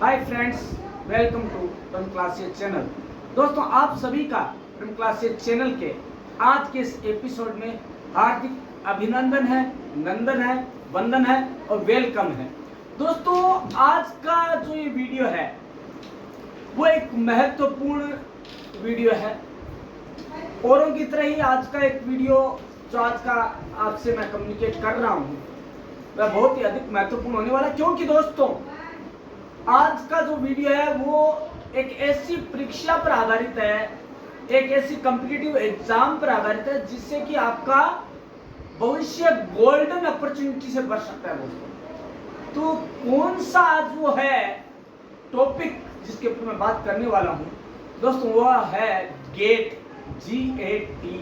Hi friends, welcome to Prem classes channel. दोस्तों, आप सभी का प्रेम क्लासेस चैनल के आज के इस एपिसोड में हार्दिक अभिनंदन है, नंदन है, वंदन है और वेलकम है। दोस्तों, आज का जो ये वीडियो है वो एक महत्वपूर्ण वीडियो है। औरों की तरह ही आज का एक वीडियो जो आज का आपसे मैं कम्युनिकेट कर रहा हूँ वह बहुत ही अधिक महत्वपूर्ण होने वाला है, क्योंकि दोस्तों आज का जो वीडियो है वो एक ऐसी परीक्षा पर आधारित है, एक ऐसी कॉम्पिटिटिव एग्जाम पर आधारित है जिससे कि आपका भविष्य गोल्डन अपॉर्चुनिटी से बढ़ सकता है। दोस्तों, तो कौन सा आज वो है टॉपिक जिसके ऊपर मैं बात करने वाला हूँ दोस्तों, वह है गेट, GATE।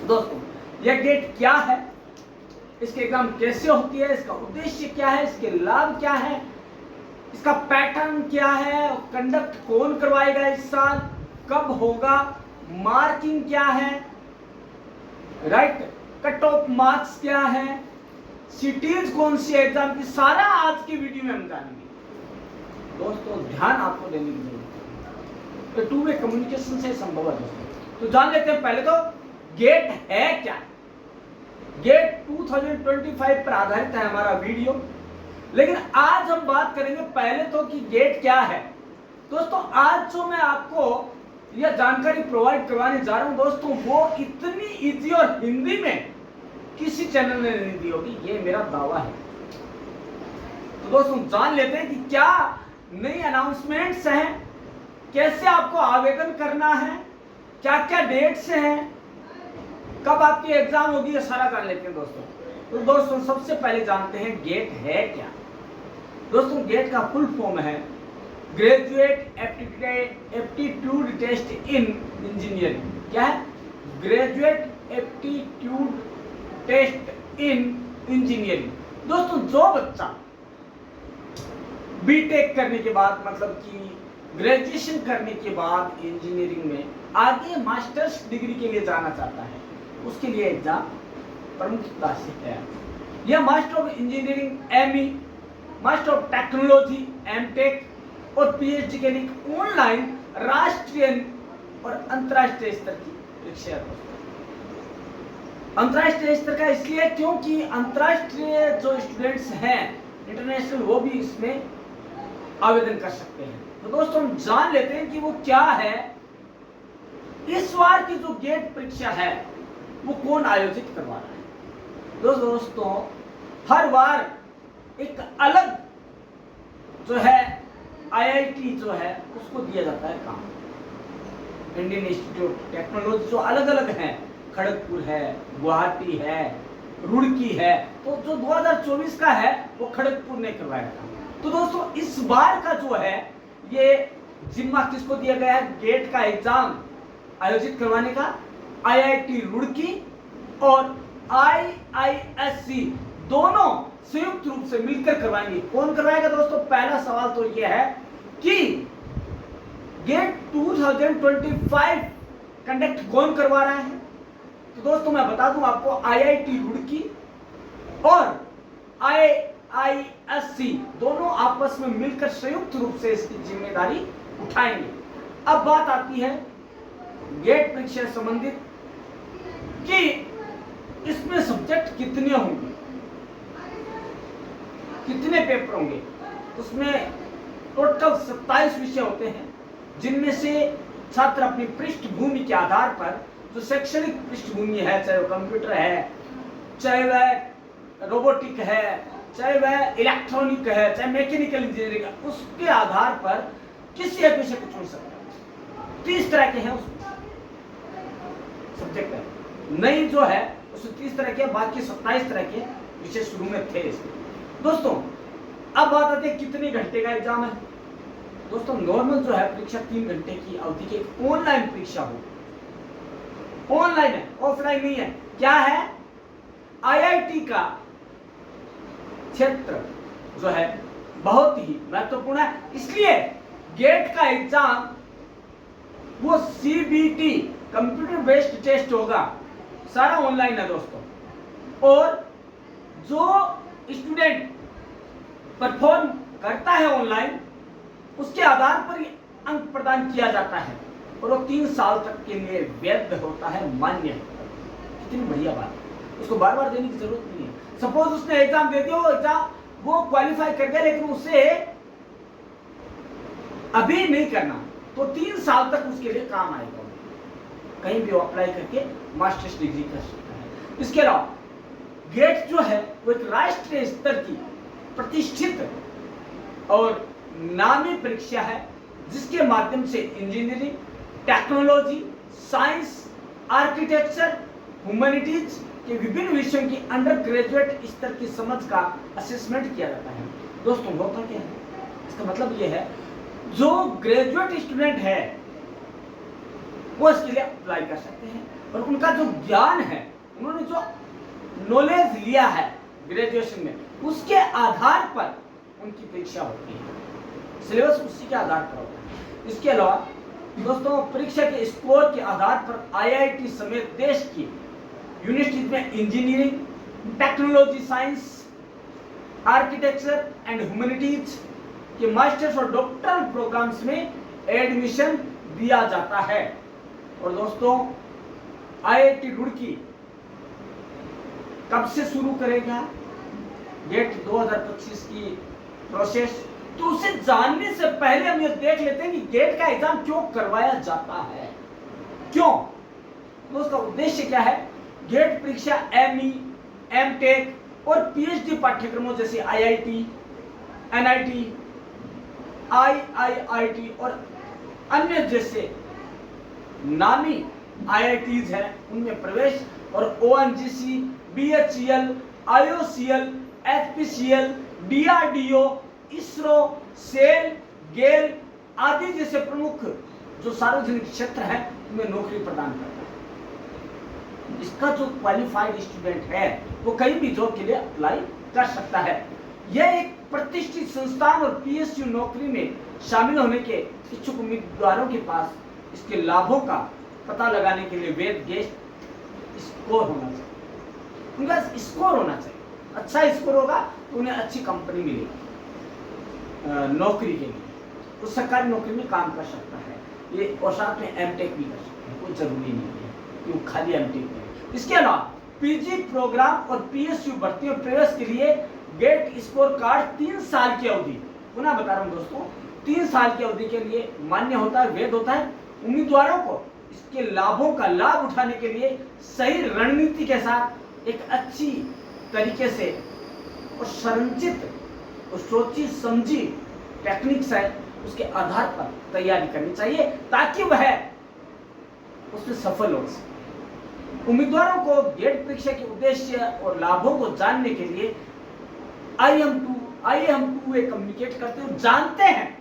दोस्तों, यह गेट क्या है, इसके एग्जाम कैसे होती है, इसका उद्देश्य क्या है, इसके लाभ क्या है, इसका पैटर्न क्या है, कंडक्ट कौन करवाएगा इस साल, कब होगा, मार्किंग क्या है, राइट, कट ऑफ मार्क्स क्या है, सिटीज कौन सी है एग्जाम की, सारा आज की वीडियो में हम जानेंगे। दोस्तों, ध्यान आपको देने की जरूरत है, तो टू वे कम्युनिकेशन से संभव है। दोस्तों, तो जान लेते हैं पहले तो गेट है क्या। गेट 2025 पर आधारित है हमारा वीडियो, लेकिन आज हम बात करेंगे पहले तो कि गेट क्या है। दोस्तों, आज जो मैं आपको यह जानकारी प्रोवाइड करवाने जा रहा हूं दोस्तों, वो इतनी इजी और हिंदी में किसी चैनल ने नहीं दी होगी, ये मेरा दावा है। तो दोस्तों, जान लेते हैं कि क्या नई अनाउंसमेंट्स हैं, कैसे आपको आवेदन करना है, क्या क्या डेट्स हैं, कब आपकी एग्जाम होगी, ये सारा जान लेते हैं दोस्तों। तो दोस्तों, सबसे पहले जानते हैं गेट है क्या। दोस्तों, गेट का फुल फॉर्म है graduate aptitude test in engineering. क्या है? Graduate aptitude test in engineering. दोस्तों, जो बच्चा बीटेक करने के बाद, मतलब कि ग्रेजुएशन करने के बाद इंजीनियरिंग में आगे मास्टर्स डिग्री के लिए जाना चाहता है, उसके लिए एग्जाम प्रमुखता से है। यह master of engineering ME, master of technology MTech और PhD के लिए ऑनलाइन राष्ट्रीय और अंतर्राष्ट्रीय स्तर की परीक्षा है। अंतर्राष्ट्रीय स्तर का इसलिए क्योंकि अंतर्राष्ट्रीय जो स्टूडेंट्स हैं इंटरनेशनल, वो भी इसमें आवेदन कर सकते हैं। तो दोस्तों, हम जान लेते हैं कि वो क्या है। इस बार की जो गेट परीक्षा है वो कौन आयोजित करवा रहा है। दोस्तों, हर बार एक अलग जो है IIT जो है उसको दिया जाता है काम। इंडियन इंस्टीट्यूट ऑफ टेक्नोलॉजी जो अलग अलग हैं, खड़गपुर है, गुवाहाटी है, रुड़की है, तो जो 2024 का है वो खड़गपुर ने करवाया था। तो दोस्तों, इस बार का जो है ये जिम्मा किसको दिया गया है गेट का एग्जाम आयोजित करवाने का? IIT रुड़की और IISc दोनों संयुक्त रूप से मिलकर करवाएंगे। कौन करवाएगा दोस्तों? पहला सवाल तो यह है कि गेट 2025 कंडक्ट कौन करवा रहा है। तो दोस्तों, मैं बता दूं आपको, IIT रुड़की और IISc दोनों आपस में मिलकर संयुक्त रूप से इसकी जिम्मेदारी उठाएंगे। अब बात आती है गेट परीक्षा से संबंधित कि इसमें सब्जेक्ट कितने होंगे, कितने पेपर होंगे। उसमें टोटल 27 विषय होते हैं, जिनमें से छात्र अपनी पृष्ठभूमि के आधार पर, जो शैक्षणिक पृष्ठभूमि है, चाहे वो कंप्यूटर है, चाहे वह रोबोटिक है, चाहे वह इलेक्ट्रॉनिक है, चाहे मैकेनिकल इंजीनियरिंग है, उसके आधार पर किसी एक विषय को चुन सकता है। 30 तरह के हैं उसमें सब्जेक्ट है। नई जो है उसमें 30 तरह के, बाकी 27 तरह के विषय शुरू में थे इसमें। दोस्तों, अब बात आती है कितने घंटे का एग्जाम है। दोस्तों, नॉर्मल जो है परीक्षा 3 घंटे की अवधि की एक ऑनलाइन परीक्षा हो। ऑनलाइन है, ऑफलाइन नहीं है। क्या है? IIT का क्षेत्र जो है बहुत ही महत्वपूर्ण है, इसलिए गेट का एग्जाम वो CBT कंप्यूटर बेस्ड टेस्ट होगा, सारा ऑनलाइन है दोस्तों। और जो स्टूडेंट परफॉर्म करता है ऑनलाइन, उसके आधार पर अंक प्रदान किया जाता है और वो 3 साल तक के लिए वैध होता है, मान्य होता है। कितनी बढ़िया बात है, उसको बार बार देने की जरूरत नहीं है। सपोज उसने एग्जाम दे दिया, वो एग्जाम वो क्वालिफाई कर गया, लेकिन उसे अभी नहीं करना, तो 3 साल तक उसके लिए काम आएगा। कहीं भी वो अप्लाई करके मास्टर्स डिग्री कर सकता है। इसके अलावा गेट जो है वो एक राष्ट्रीय स्तर की प्रतिष्ठित और नामी परीक्षा है, जिसके माध्यम से engineering, technology, science, architecture, humanities के विभिन्न विषयों की अंडर ग्रेजुएट स्तर की समझ का असेसमेंट किया जाता है। दोस्तों होता क्या है, इसका मतलब यह है जो ग्रेजुएट स्टूडेंट है वो इसके लिए अप्लाई कर सकते हैं, और उनका जो ज्ञान है, उन्होंने जो नॉलेज लिया है ग्रेजुएशन में, उसके आधार पर उनकी परीक्षा होती है। सिलेबस उसी के आधार पर होता है। इसके अलावा दोस्तों परीक्षा के स्कोर के आधार पर आईआईटी समेत देश की यूनिवर्सिटी में engineering, technology, science, architecture and humanities के मास्टर्स और डॉक्टरल प्रोग्राम्स में एडमिशन दिया जाता है। और दोस्तों आईआईटी रुड़की कब से शुरू करेगा गेट 2025 की प्रोसेस, तो उसे जानने से पहले हम ये देख लेते हैं कि गेट का एग्जाम क्यों करवाया जाता है। क्यों? तो उसका उद्देश्य क्या है? गेट परीक्षा एमई, एमटेक और पीएचडी पाठ्यक्रमों जैसे आईआईटी, एनआईटी, आईआईटी और अन्य जैसे नामी आईआईटीज हैं उनमें प्रवेश, और ONGC, BHEL, IOCL, HPCL, DRDO, ISRO, SAIL, GAIL आदि जैसे प्रमुख जो सार्वजनिक क्षेत्र है उनमें नौकरी प्रदान करता है। इसका जो क्वालिफाइड स्टूडेंट है वो कहीं भी जॉब के लिए अप्लाई कर सकता है। यह एक प्रतिष्ठित संस्थान और पीएसयू नौकरी में शामिल होने के इच्छुक उम्मीदवारों के पास इसके लाभों का पता लगाने के लिए वेद गेट स्कोर होना चाहिए। उनका स्कोर होना चाहिए, अच्छा स्कोर होगा तो उन्हें अच्छी कंपनी मिलेगी नौकरी के लिए, तो सरकारी नौकरी में काम कर सकता है ये, और साथ में एमटेक भी कर सकते हैं, कोई जरूरी नहीं है कि वो खाली एमटेक करें। इसके अलावा पीजी प्रोग्राम और पीएसयू भर्ती और प्रवेश के लिए गेट स्कोर कार्ड 3 साल की अवधि, पुनः बता रहा हूं दोस्तों, 3 साल की अवधि के लिए मान्य होता है, वैध होता है। उम्मीदवारों को इसके लाभों का लाभ उठाने के लिए सही रणनीति के साथ एक अच्छी तरीके से और संरचित और सोची समझी टेक्निक्स है उसके आधार पर तैयारी करनी चाहिए, ताकि वह उसमें सफल हो सके। उम्मीदवारों को गेट परीक्षा के उद्देश्य और लाभों को जानने के लिए आइए हम टू कम्युनिकेट करते हैं, जानते हैं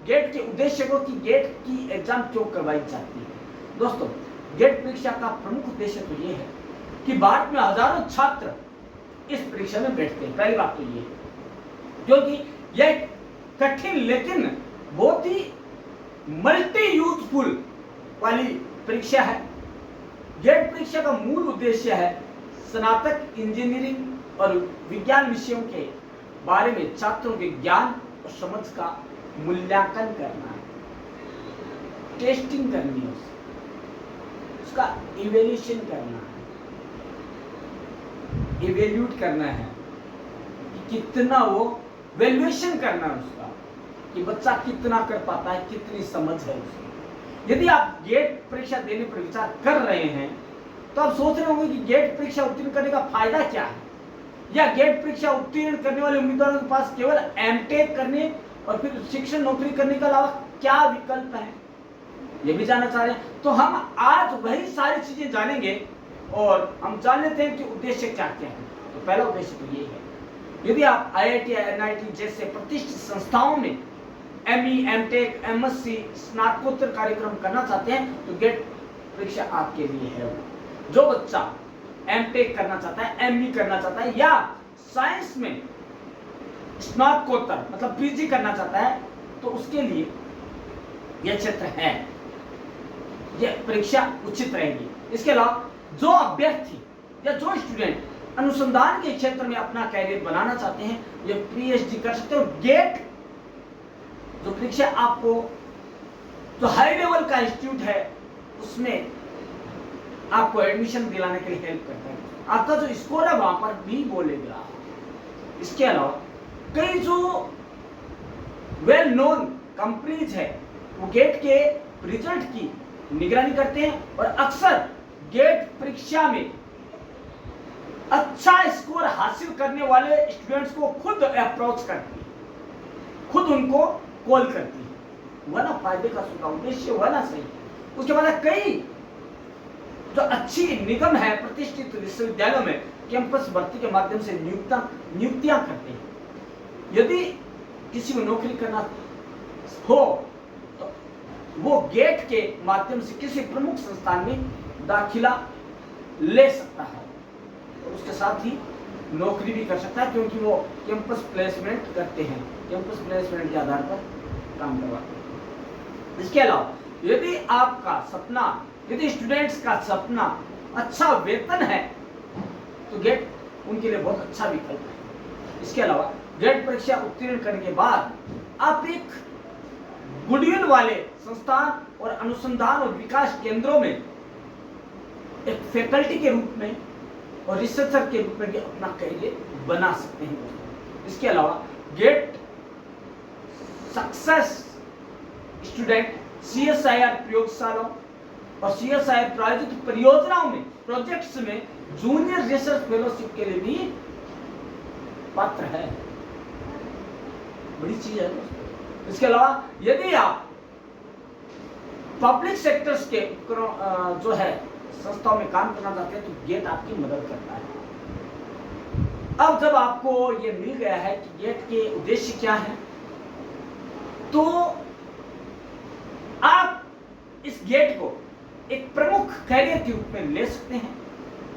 गेट के उद्देश्य को कि गेट की एग्जाम क्यों करवाई जाती है। दोस्तों गेट परीक्षा का प्रमुख उद्देश्य तो ये है कि भारत में हजारों छात्र इस परीक्षा में बैठते हैं। पहली बात तो ये है क्योंकि यह कठिन लेकिन बहुत ही मल्टी यूजफुल वाली परीक्षा है। गेट परीक्षा का मूल उद्देश्य है स्नातक इंजीनियरिंग और विज्ञान विषयों के बारे में छात्रों के ज्ञान और समझ का मूल्यांकन करना है, टेस्टिंग करनी है, उसका इवेल्यूशन करना है, इवेल्यूट करना है कि कितना वो वैल्यूएशन करना है उसका कि बच्चा कितना कर पाता है, कितनी समझ है उसकी। यदि आप गेट परीक्षा देने पर विचार कर रहे हैं तो आप सोच रहे होंगे कि गेट परीक्षा उत्तीर्ण करने का फायदा क्या है, या गेट परीक्षा उत्तीर्ण करने वाले उम्मीदवारों के पास केवल एमटेक करने और फिर शिक्षण नौकरी करने के अलावा क्या विकल्प है, ये भी जानना चाह रहे हैं। तो हम आज वही सारी चीजें जानेंगे और हम जान लेते हैं कि उद्देश्य क्या क्या है। तो पहला उद्देश्य तो ये है, यदि आप आईआईटी या एनआईटी जैसे प्रतिष्ठित संस्थाओं में एमई, एमटेक, एमएससी, स्नातकोत्तर कार्यक्रम करना चाहते हैं तो गेट परीक्षा आपके लिए है। जो बच्चा एमटेक करना चाहता है, एमई करना चाहता है या साइंस में स्नातकोत्तर मतलब पीजी करना चाहता है तो उसके लिए यह क्षेत्र है, यह परीक्षा उचित रहेगी। इसके अलावा जो अभ्यर्थी या जो स्टूडेंट अनुसंधान के क्षेत्र में अपना कैरियर बनाना चाहते हैं ये पीएचडी कर सकते हैं। गेट जो परीक्षा आपको जो हाई लेवल का इंस्टीट्यूट है उसमें आपको एडमिशन दिलाने के लिए हेल्प करता है। आपका जो स्कोर है वहां पर भी बोलेगा। इसके अलावा कई जो वेल नोन कंपनीज है वो गेट के रिजल्ट की निगरानी करते हैं और अक्सर गेट परीक्षा में अच्छा स्कोर हासिल करने वाले स्टूडेंट्स को खुद अप्रोच करती है, खुद उनको कॉल करती है। वह ना फायदे का सुना उद्देश्य वह ना सही। उसके बाद कई जो अच्छी निगम है प्रतिष्ठित विश्वविद्यालयों में कैंपस भर्ती के माध्यम से नियुक्तियां करते हैं। यदि किसी को नौकरी करना हो तो वो गेट के माध्यम से किसी प्रमुख संस्थान में दाखिला ले सकता है और उसके साथ ही नौकरी भी कर सकता है, क्योंकि वो कैंपस प्लेसमेंट करते हैं, कैंपस प्लेसमेंट के आधार पर काम करवाते हैं। इसके अलावा यदि आपका सपना, यदि स्टूडेंट्स का सपना अच्छा वेतन है तो गेट उनके लिए बहुत अच्छा विकल्प है। इसके अलावा गेट परीक्षा उत्तीर्ण करने के बाद आप एक गुडविल वाले संस्थान और अनुसंधान और विकास केंद्रों में एक फैकल्टी के रूप में और रिसर्चर के रूप में भी अपना करियर बना सकते हैं। इसके अलावा गेट सक्सेस स्टूडेंट CSIR प्रयोगशालाओं और CSIR प्रायोजित परियोजनाओं में प्रोजेक्ट्स में जूनियर रिसर्च फेलोशिप के लिए भी पात्र है। बड़ी चीज है। इसके अलावा यदि आप पब्लिक सेक्टर्स के जो है संस्थाओं में काम करना चाहते हैं तो गेट आपकी मदद करता है। अब जब आपको ये मिल गया है कि गेट के उद्देश्य क्या है, तो आप इस गेट को एक प्रमुख कैरियर के रूप में ले सकते हैं।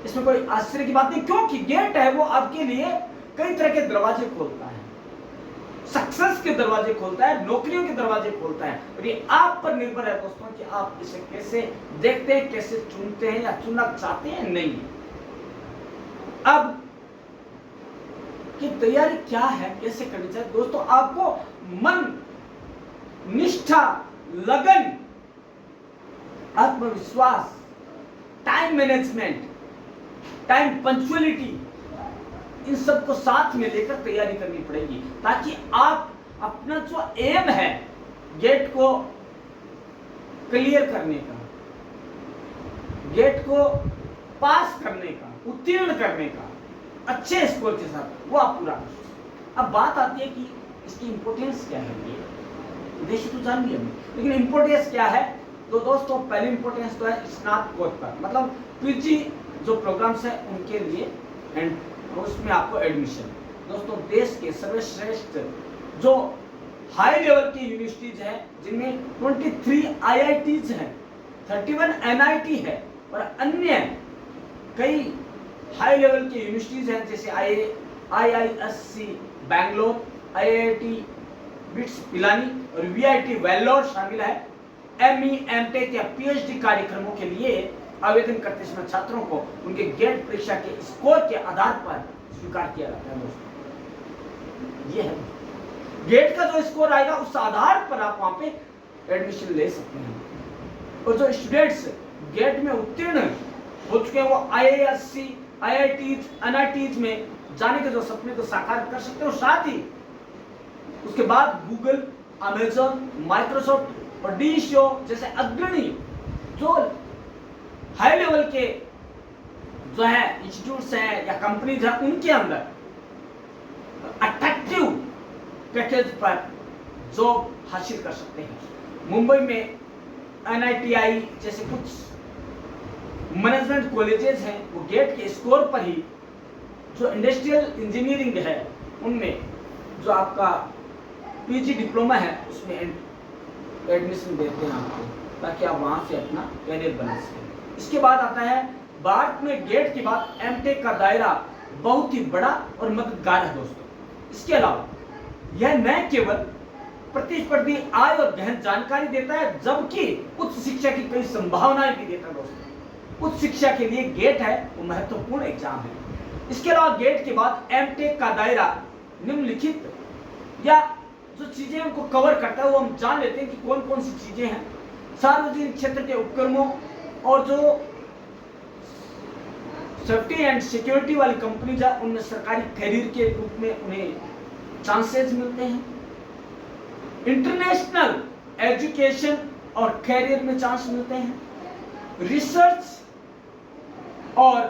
इसमें कोई आश्चर्य की बात नहीं, क्योंकि गेट है वो आपके लिए कई तरह के दरवाजे खोलता है, सक्सेस के दरवाजे खोलता है, नौकरियों के दरवाजे खोलता है। और ये आप पर निर्भर है दोस्तों कि आप इसे कैसे देखते हैं, कैसे चुनते हैं या चुनना चाहते हैं नहीं। अब की तैयारी क्या है, कैसे करनी चाहिए दोस्तों? आपको मन, निष्ठा, लगन, आत्मविश्वास, टाइम मैनेजमेंट, टाइम पंक्चुअलिटी, इन सब को साथ में लेकर तैयारी करनी पड़ेगी, ताकि आप अपना जो एम है गेट को क्लियर करने का, गेट को पास करने का, उत्तीर्ण करने का अच्छे स्कोर के साथ, वो आप पूरा कर सकते। अब बात आती है कि इसकी इंपोर्टेंस क्या है। ये उद्देश्य तो जान लिया हमने, लेकिन इंपोर्टेंस क्या है? तो दोस्तों पहली इंपोर्टेंस तो है स्नातकोत्तर, मतलब पीजी जो प्रोग्राम्स है उनके लिए, एंड उसमें आपको एडमिशन। दोस्तों देश के सर्वश्रेष्ठ जो हाई लेवल की यूनिवर्सिटीज हैं, जिनमें 23 IITs हैं, 31 NIT है और अन्य कई हाई लेवल की यूनिवर्सिटीज हैं, जैसे IISc Bangalore, IIT bits Pilani और VIT वेल्लोर शामिल है। ME, MTech या PhD कार्यक्रमों के लिए आवेदन करते समय छात्रों को उनके गेट परीक्षा के स्कोर के आधार पर स्वीकार किया जाता है। दोस्तों ये है गेट का जो स्कोर आएगा उस आधार पर आप वहां पे एडमिशन ले सकते हैं। और जो स्टूडेंट्स गेट में उत्तीर्ण हो चुके हैं वो IISc, IITs, NITs में जाने के जो सपने को साकार कर सकते हो, साथ ही उसके बाद गूगल, अमेजॉन, माइक्रोसॉफ्ट और DSO जैसे अग्रणी जो हाई लेवल के जो है इंस्टीट्यूट्स हैं या कंपनीज हैं, उनके अंदर अट्रैक्टिव पैकेज पर जॉब हासिल कर सकते हैं। मुंबई में NITI जैसे कुछ मैनेजमेंट कॉलेजेस हैं, वो गेट के स्कोर पर ही जो इंडस्ट्रियल इंजीनियरिंग है उनमें जो आपका PG डिप्लोमा है उसमें एडमिशन देते हैं आपको, ताकि आप वहां से अपना कैरियर बना सकें। इसके बाद आता है भारत में गेट के बाद MTech का दायरा बहुत ही बड़ा और मददगार है दोस्तों। इसके अलावा यह न केवल प्रतिस्पर्धी आय और गहन जानकारी देता है, जबकि उच्च शिक्षा की कई संभावनाएं भी देता है दोस्तों। उच्च शिक्षा के लिए गेट है वो महत्वपूर्ण एग्जाम है। इसके अलावा गेट के बाद MTech का दायरा निम्नलिखित या जो चीजें उनको कवर करता है वो हम जान लेते हैं कि कौन कौन सी चीजें हैं। सार्वजनिक क्षेत्र के उपक्रमों और जो सेफ्टी एंड सिक्योरिटी वाली कंपनीज है उनमें सरकारी कैरियर के रूप में उन्हें चांसेस मिलते हैं। इंटरनेशनल एजुकेशन और कैरियर में चांस मिलते हैं। रिसर्च और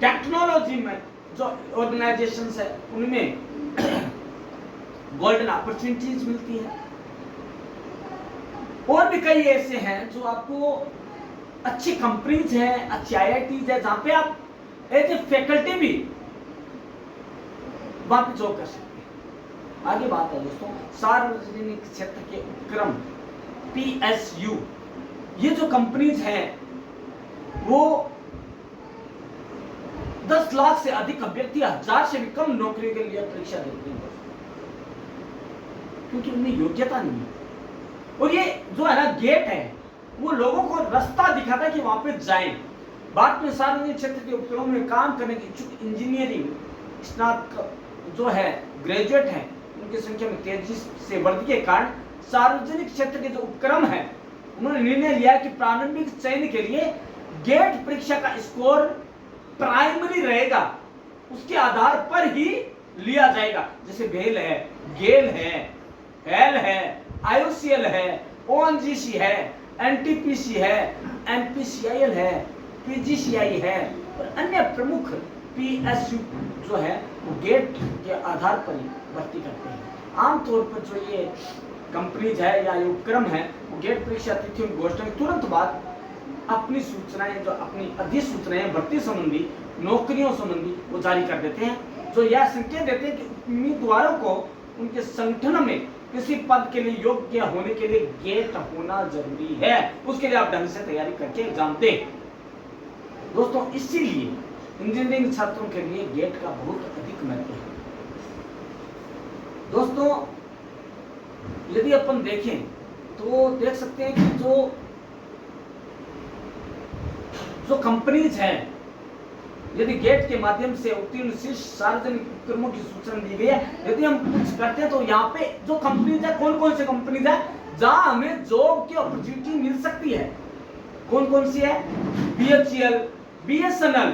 टेक्नोलॉजी में जो ऑर्गेनाइजेशंस है उनमें गोल्डन अपॉर्चुनिटीज मिलती है। और भी कई ऐसे हैं जो आपको अच्छी कंपनीज हैं, अच्छी आईआईटीज है जहां पे आप एज ए फैकल्टी भी वहां पे जॉब कर सकते हैं। आगे बात है दोस्तों सार्वजनिक क्षेत्र के उपक्रम PSU। ये जो कंपनीज हैं वो 10 लाख से अधिक अभ्यर्थी 1000 से भी कम नौकरी के लिए परीक्षा देते हैं क्योंकि उनमें योग्यता नहीं है। और ये जो है ना गेट है वो लोगों को रास्ता दिखाता है कि वहां पे जाएं। बाद में सार्वजनिक क्षेत्र के उपक्रमों में काम करने के इच्छुक इंजीनियरिंग स्नातक जो है ग्रेजुएट हैं उनकी संख्या में तेजी से वृद्धि के कारण सार्वजनिक क्षेत्र के जो उपक्रम है उन्होंने निर्णय लिया कि प्रारंभिक चयन के लिए गेट परीक्षा का स्कोर प्राइमरी रहेगा, उसके आधार पर ही लिया जाएगा। जैसे भेल है, गेल है, हेल है, IOCL है, ONGC है, NTPC है, MPCIL है, PGCI है और अन्य प्रमुख PSU जो है वो गेट के आधार पर ही भर्ती करते हैं। आमतौर पर जो ये कंपनीज है या ये उपक्रम है वो गेट परीक्षा तिथि और घोषणा के तुरंत बाद अपनी सूचनाएं जो अपनी अधिसूचनाएं भर्ती संबंधी नौकरियों संबंधी वो जारी कर देते हैं, जो यह संकेत देते हैं कि उम्मीदवारों को उनके संगठन में किसी पद के लिए योग्य होने के लिए गेट होना जरूरी है। उसके लिए आप ढंग से तैयारी करके एग्जाम दें। दोस्तों इसीलिए इंजीनियरिंग छात्रों के लिए गेट का बहुत अधिक महत्व है। दोस्तों यदि अपन देखें तो देख सकते हैं कि जो कंपनीज हैं यदि गेट के माध्यम से उत्तीर्ण शीर्ष सार्वजनिक उपक्रमों की सूचना दी गई है, यदि हम कुछ करते हैं तो यहाँ पे जो कंपनीज है कौन कौन सी कंपनीज है जहां हमें जॉब की अपॉर्चुनिटी मिल सकती है, कौन कौन सी है? BHEL, BSNL,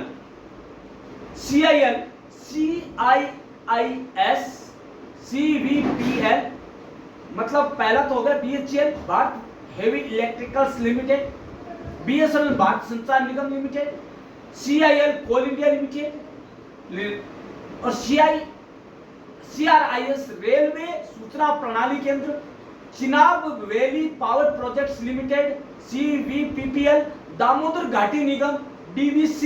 CIL, CIIS, CVPL। मतलब पहला तो हो गया BHEL Bharat heavy electricals limited, BSNL Bharat संचार निगम लिमिटेड, CIL कोल इंडिया लिमिटेड और CRIS रेलवे सूचना प्रणाली केंद्र, Chenab valley power projects limited, CVPPL Damodar घाटी निगम, DVC,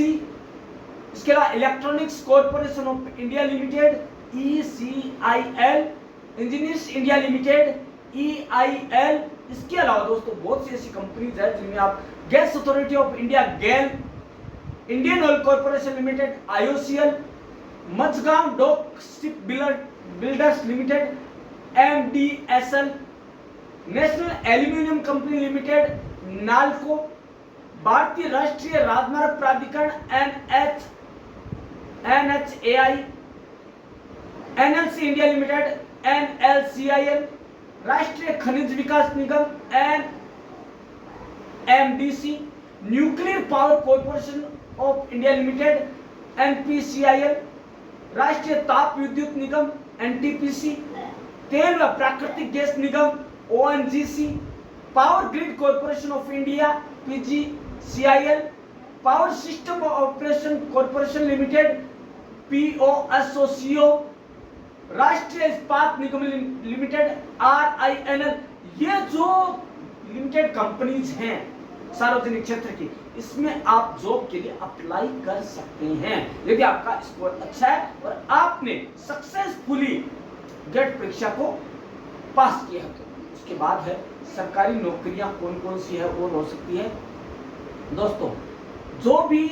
इसके अलावा electronics corporation of India limited, ECIL, engineers India limited, EIL। इसके अलावा दोस्तों बहुत सी ऐसी कंपनीज है जिनमें आप gas authority of India GAIL, Indian oil corporation limited IOCL, Mazagon dock ship builders limited MDSL, national aluminium company limited NALCO, भारतीय राष्ट्रीय राजमार्ग प्राधिकरण NHAI, NLC India limited NLCIL, राष्ट्रीय खनिज विकास निगम NMDC, nuclear power corporation of India limited NPCIL, राष्ट्रीय ताप विद्युत निगम NTPC, तेल व प्राकृतिक गैस निगम ONGC, power grid corporation of India PGCIL, power system operation corporation limited POSOCO, राष्ट्रीय इस्पात निगम लिमिटेड RINL। ये जो लिमिटेड कंपनीज हैं सार्वजनिक क्षेत्र की, इसमें आप जॉब के लिए अप्लाई कर सकते हैं यदि आपका स्कोर अच्छा है और आपने सक्सेसफुली गेट परीक्षा को पास किया है। तो उसके बाद है सरकारी नौकरियां कौन कौन सी है और हो सकती है। दोस्तों जो भी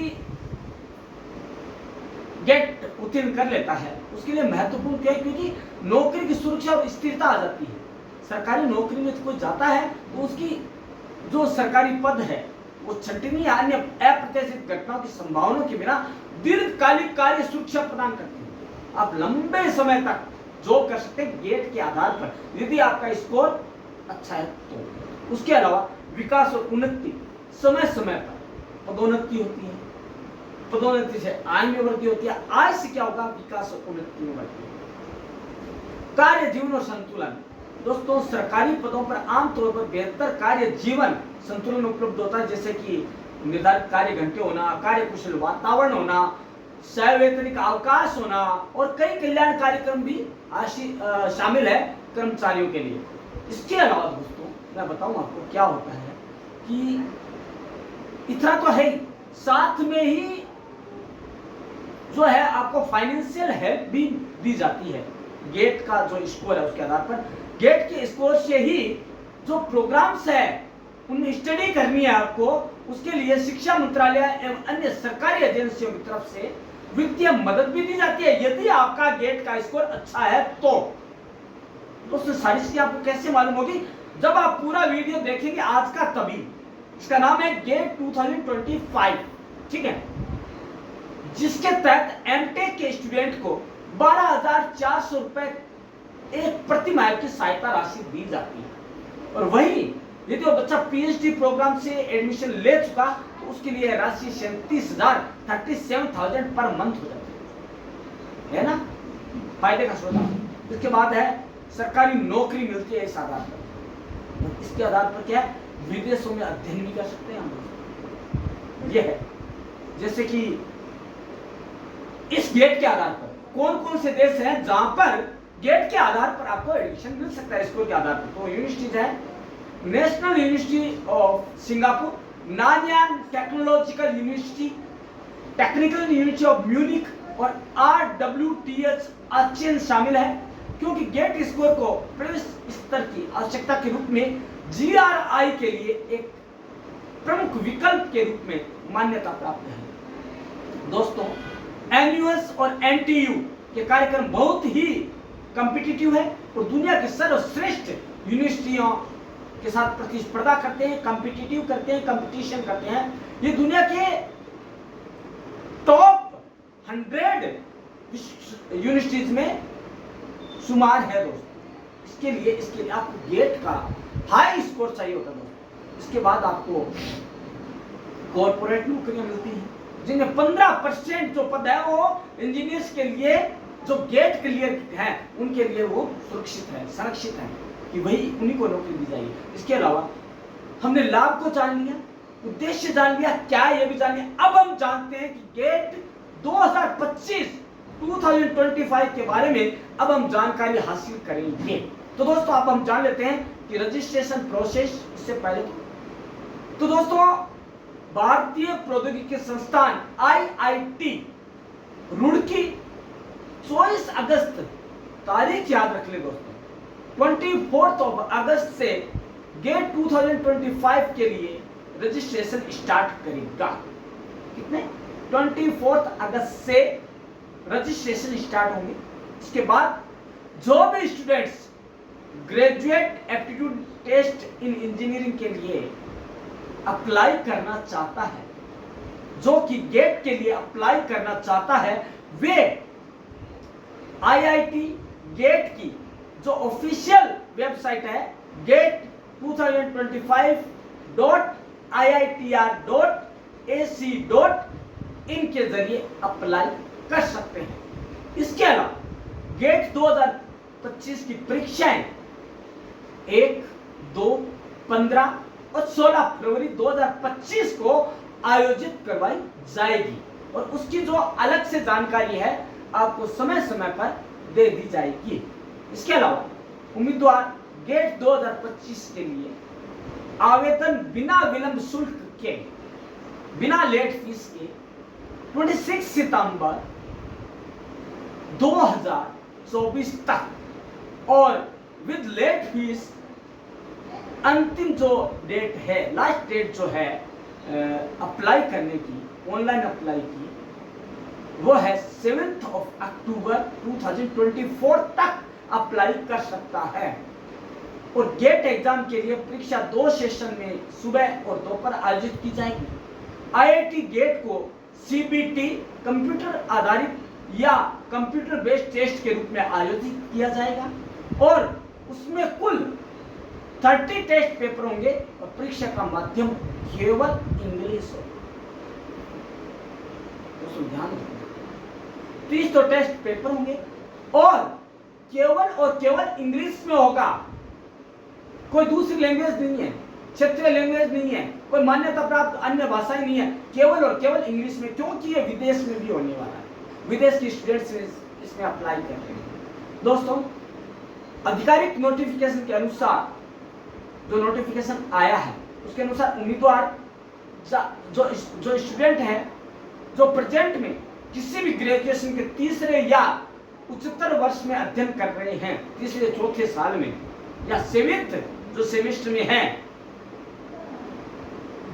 गेट उत्तीर्ण कर लेता है उसके लिए महत्वपूर्ण क्या है, क्योंकि नौकरी की सुरक्षा और स्थिरता आ जाती है। सरकारी नौकरी में कोई जाता है तो उसकी जो सरकारी पद है वो छंटनी या अन्य अप्रत्याशित घटनाओं की संभावना के बिना दीर्घकालिक कार्य सुरक्षा प्रदान करती है। आप लंबे समय तक जॉब कर सकते हैं गेट के आधार पर, यदि आपका स्कोर अच्छा है तो। उसके अलावा विकास और उन्नति, समय समय पर पदोन्नति होती है, पदोन्नति से आय में वृद्धि होती है, आय से क्या होगा, विकास और उन्नति में वृद्धि होगी। कार्य जीवन और संतुलन, दोस्तों सरकारी पदों पर आमतौर पर बेहतर कार्य जीवन संतुलन उपलब्ध होता है, जैसे कि निर्धारित कार्य घंटे होना, कार्य कुशल वातावरण होना, सवैतनिक अवकाश होना और कई कल्याण कार्यक्रम भी शामिल है कर्मचारियों के लिए। इसके अलावा दोस्तों मैं बताऊं आपको क्या होता है कि इतना तो है ही, साथ में ही जो है आपको फाइनेंशियल हेल्प भी दी जाती है। गेट का जो स्कोर है उसके आधार पर, गेट के स्कोर से ही जो प्रोग्राम्स है उनमें स्टडी करनी है आपको, उसके लिए शिक्षा मंत्रालय एवं अन्य सरकारी एजेंसियों की तरफ से वित्तीय मदद भी दी जाती है, यदि आपका गेट का स्कोर अच्छा है तो। दोस्तों सारी चीजें आपको कैसे मालूम होगी, जब आप पूरा वीडियो देखेंगे आज का तभी। इसका नाम है गेट 2025, ठीक है, जिसके तहत एमटेक के स्टूडेंट को 12,400 रुपए एक प्रति माह की सहायता राशि दी जाती है। और वही यदि वो बच्चा पीएचडी प्रोग्राम से एडमिशन ले चुका तो उसके लिए राशि 37,000 पर मंथ हो जाती है ना, फायदे का स्रोत। इसके बाद है सरकारी नौकरी मिलती है इस आधार पर। इसके आधार पर क्या है, विदेशों में अध्ययन भी कर सकते हैं हम। यह है जैसे कि इस गेट के आधार पर कौन कौन से देश हैं जहां पर गेट के आधार पर आपको एडमिशन मिल सकता है स्कोर के आधार पर। तो यूनिवर्सिटीज है, national university of Singapore, Nanyang technological university, technical university of Munich और RWTH अचेन शामिल है, क्योंकि गेट स्कोर को प्रवेश स्तर की आवश्यकता के रूप में GRI के लिए एक प्रमुख विकल्प के रूप में मान्यता प्राप्त है। दोस्तों NUS और NTU के कार्यक्रम बहुत ही कॉम्पिटिटिव है और दुनिया के सर्वश्रेष्ठ यूनिवर्सिटियों के साथ प्रतिस्पर्धा करते हैं, कॉम्पिटिटिव करते हैं, कंपटीशन करते हैं। ये दुनिया के टॉप 100 यूनिवर्सिटीज में शुमार है दोस्तों। इसके लिए आपको गेट का हाई स्कोर चाहिए होता है दोस्तों। इसके बाद आपको कॉर्पोरेट नौकरियां मिलती हैं, जिनमें 15% जो पद है वो इंजीनियर्स के लिए जो गेट क्लियर है उनके लिए वो सुरक्षित है, संरक्षित है कि वही उन्हीं को नौकरी दी जाएगी। इसके अलावा हमने लाभ को जान लिया, उद्देश्य जान लिया, क्या ये भी जान लिया। अब हम जानते हैं कि गेट 2025 के बारे में अब हम जानकारी हासिल करेंगे। तो दोस्तों अब हम जान लेते हैं कि रजिस्ट्रेशन प्रोसेस। इससे पहले तो दोस्तों भारतीय प्रौद्योगिकी संस्थान IIT रुड़की 24 अगस्त, तारीख याद रख ले दोस्तों, 24 अगस्त से गेट 2025 के लिए रजिस्ट्रेशन स्टार्ट करेगा। कितने 24 अगस्त से रजिस्ट्रेशन स्टार्ट होंगे। इसके बाद जो भी students graduate aptitude test in engineering के लिए अप्लाई करना चाहता है, जो कि गेट के लिए अप्लाई करना चाहता है, वे IIT गेट की जो ऑफिशियल वेबसाइट है gate2025.iitr.ac.in के जरिए अप्लाई कर सकते हैं। इसके अलावा गेट 2025 की परीक्षाएं 1, 2, 15 और 16 फरवरी 2025 को आयोजित करवाई जाएगी और उसकी जो अलग से जानकारी है आपको समय समय पर दे दी जाएगी। इसके अलावा उम्मीदवार गेट 2025 के लिए आवेदन बिना विलंब शुल्क के, बिना लेट फीस के 26 सितंबर 2024 तक और विद लेट फीस अंतिम जो डेट है, लास्ट डेट जो है अप्लाई करने की, ऑनलाइन अप्लाई की, वो है 7 अक्टूबर 2024 तक अप्लाई कर सकता है। और गेट एग्जाम के लिए परीक्षा 2 सेशन में सुबह और दोपहर आयोजित की जाएगी। IIT गेट को CBT कंप्यूटर आधारित या कंप्यूटर बेस्ड टेस्ट के रूप में आयोजित किया जाएगा और उसमें कुल 30 टेस्ट पेपर होंगे और परीक्षा का माध्यम केवल इंग्लिश होगा। तो ध्यान रखना 30 तो टेस्ट पेपर होंगे और केवल इंग्लिश में होगा। कोई दूसरी लैंग्वेज नहीं है, क्षेत्रीय लैंग्वेज नहीं है, कोई मान्यता प्राप्त अन्य भाषाएं नहीं है, केवल और केवल इंग्लिश में, क्योंकि ये विदेश में भी होने वाला है। विदेश के स्टूडेंट्स इसमें अप्लाई कर रहे हैं। दोस्तों, आधिकारिक नोटिफिकेशन के अनुसार जो नोटिफिकेशन आया है उसके अनुसार उम्मीदवार जो स्टूडेंट है जो प्रेजेंट में किसी भी ग्रेजुएशन के तीसरे या उच्चतर वर्ष में अध्ययन कर रहे हैं, तीसरे चौथे साल में या सेवेंथ जो सेमेस्टर में है,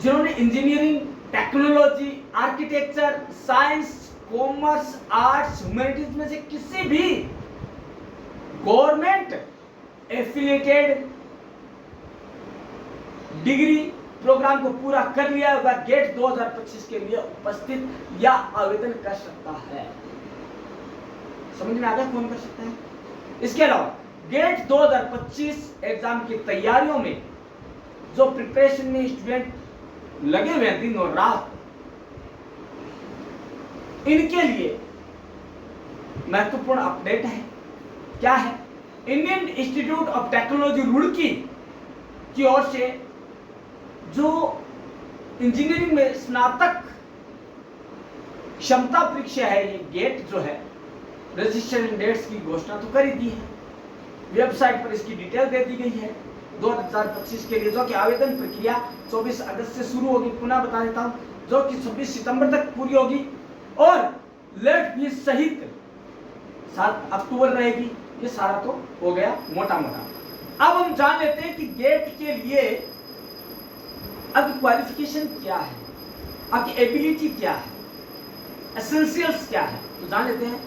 जिन्होंने engineering, technology, architecture, science, commerce, arts, humanities में से किसी भी गवर्नमेंट एफिलिएटेड डिग्री प्रोग्राम को पूरा कर लिया होगा, गेट 2025 के लिए उपस्थित या आवेदन कर सकता है। समझ में आ गया कौन कर सकता है? इसके अलावा गेट 2025 एग्जाम की तैयारियों में जो प्रिपरेशन में स्टूडेंट लगे हुए हैं दिन और रात, इनके लिए महत्वपूर्ण अपडेट है। क्या है? Indian institute of technology Roorkee की ओर से जो इंजीनियरिंग में स्नातक क्षमता परीक्षा है, ये गेट जो है, रजिस्ट्रेशन डेट्स की घोषणा तो कर ही दी है, वेबसाइट पर इसकी डिटेल दे दी गई है 2025 के लिए, जो कि आवेदन प्रक्रिया 24 अगस्त से शुरू होगी। पुनः बता देता हूं, जो कि 26 सितंबर तक पूरी होगी और लेट फीस सहित 7 अक्टूबर रहेगी। ये सारा तो हो गया मोटा मोटा। अब हम जान लेते हैं कि गेट के लिए आपकी क्वालिफिकेशन क्या है, आपकी एबिलिटी क्या है, एसेंशियल्स क्या है। तो जान लेते हैं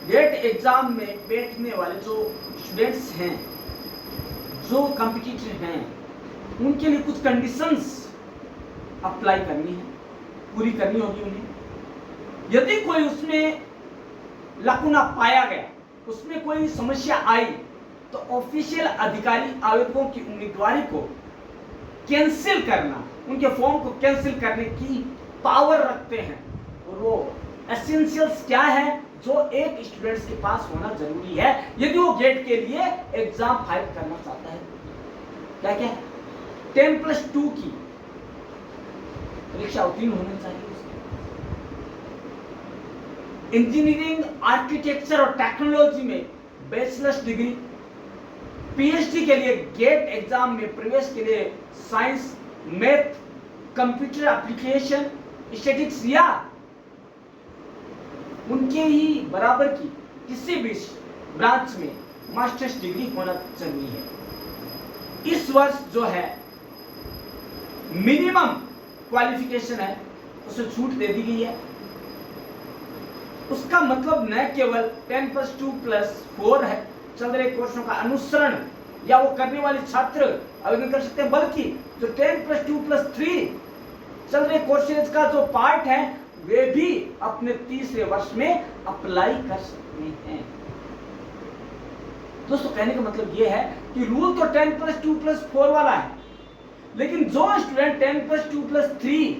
गेट एग्जाम में बैठने वाले जो स्टूडेंट्स हैं, जो कॉम्पिटिटर हैं, उनके लिए कुछ कंडीशंस अप्लाई करनी है, पूरी करनी होगी उन्हें। यदि कोई उसमें लकुना पाया गया, उसमें कोई समस्या आई, तो ऑफिशियल अधिकारी आवेदकों की उम्मीदवारी को कैंसिल करना, उनके फॉर्म को कैंसिल करने की पावर रखते हैं। और वो एसेंशियल्स क्या है जो एक स्टूडेंट्स के पास होना जरूरी है यदि वो गेट के लिए एग्जाम फाइल करना चाहता है? क्या क्या? 10+2 की परीक्षा उत्तीर्ण होनी चाहिए। इंजीनियरिंग, आर्किटेक्चर और टेक्नोलॉजी में बैचलर्स डिग्री, पीएचडी के लिए गेट एग्जाम में प्रवेश के लिए science, math, computer application, statistics या उनके ही बराबर की किसी भी ब्रांच में मास्टर्स डिग्री होना जरूरी है। इस वर्ष जो है मिनिमम क्वालिफिकेशन है उसे छूट दे दी गई है। उसका मतलब न केवल 10+2+4 है चल रहे कोर्सों का अनुसरण या वो करने वाले छात्र आवेदन कर सकते हैं, बल्कि जो 10+2+3 चल रहे कोर्सेज का जो पार्ट है वे भी अपने तीसरे वर्ष में अप्लाई कर सकते हैं। दोस्तों, कहने का मतलब यह है कि रूल तो 10+2+4 वाला है, लेकिन जो स्टूडेंट 10+2+3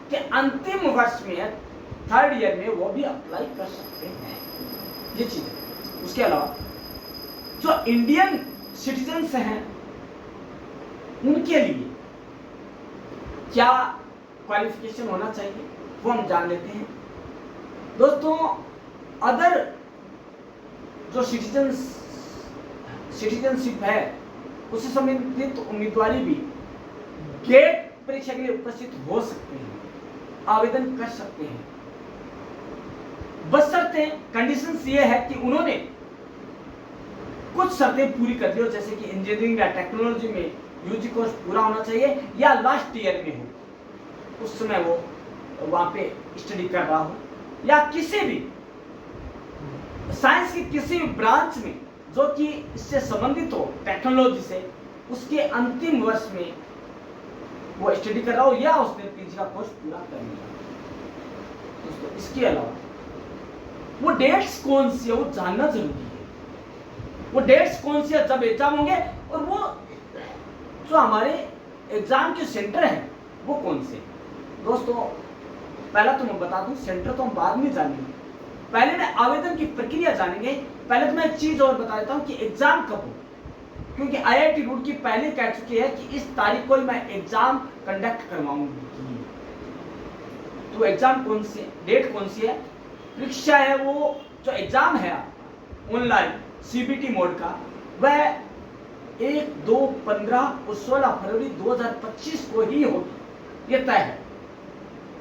के अंतिम वर्ष में है, थर्ड ईयर में, वो भी अप्लाई कर सकते हैं। ये चीज है। उसके अलावा जो इंडियन सिटीजन्स हैं उनके लिए क्या क्वालिफिकेशन होना चाहिए वो हम जान लेते हैं। दोस्तों, अदर जो सिटीजनशिप है उससे संबंधित उम्मीदवारी भी गेट परीक्षा के लिए उपस्थित हो सकते हैं, आवेदन कर सकते हैं, बशर्ते कंडीशंस ये है कि उन्होंने कुछ शर्तें पूरी कर दी हो, जैसे कि इंजीनियरिंग या टेक्नोलॉजी में यूजी कोर्स पूरा होना चाहिए या लास्ट ईयर में हो, उस समय वो वहां पे स्टडी कर रहा हो, या किसी भी साइंस की किसी भी ब्रांच में जो कि इससे संबंधित हो, टेक्नोलॉजी से, उसके अंतिम वर्ष में वो स्टडी कर रहा हो या उसने पीजी का कोर्स पूरा कर लिया। दोस्तों, इसके अलावा वो डेट्स कौन सी है वो जानना जरूरी है। वो डेट्स कौन सी है जब एग्जाम होंगे, और वो जो हमारे एग्जाम के सेंटर हैं वो कौन से। दोस्तों पहला तो मैं बता दूं, सेंटर तो हम बाद में जानेंगे, पहले मैं आवेदन की प्रक्रिया जानेंगे। पहले तो मैं एक चीज और बता देता हूं कि एग्जाम कब हो, क्योंकि आईआईटी रुड़की पहले कह चुकी है कि इस तारीख को ही मैं एग्जाम कंडक्ट करवाऊंगी। तो एग्जाम कौन सी, डेट कौन सी है, परीक्षा है वो जो एग्जाम है ऑनलाइन सीबीटी मोड का, वह 1, 2, 15 और 16 फरवरी 2025 को ही होगी, यह तय है।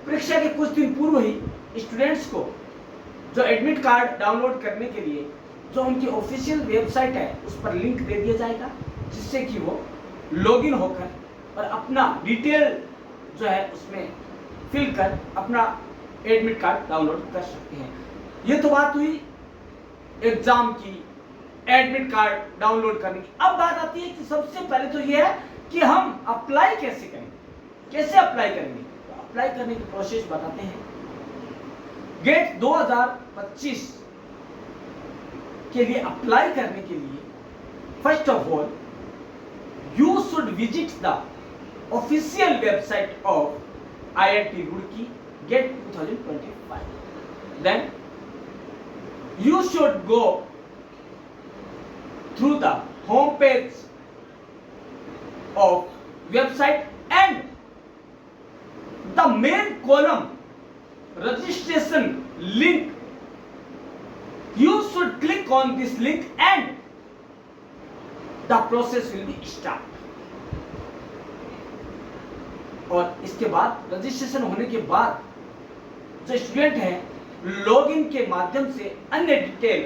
परीक्षा के कुछ दिन पूर्व ही स्टूडेंट्स को जो एडमिट कार्ड डाउनलोड करने के लिए जो उनकी ऑफिशियल वेबसाइट है उस पर लिंक दे दिया जाएगा, जिससे कि वो लॉगिन होकर और अपना डिटेल जो है उसमें फिल कर अपना एडमिट कार्ड डाउनलोड कर सकते हैं। ये तो बात हुई एग्जाम की, एडमिट कार्ड डाउनलोड करने की। अब बात आती है कि सबसे पहले तो ये है कि हम अप्लाई कैसे करेंगे, कैसे अप्लाई करेंगे। तो अप्लाई करने की प्रोसेस बताते हैं। गेट 2025 के लिए अप्लाई करने के लिए first of all you should visit the official website of IIT Roorkee GATE 2025. Then you should go through the home page of website and the main column registration link. You should click on this link and the process will be start. और इसके बाद registration होने के बाद जो student है login के माध्यम से अन्य डिटेल,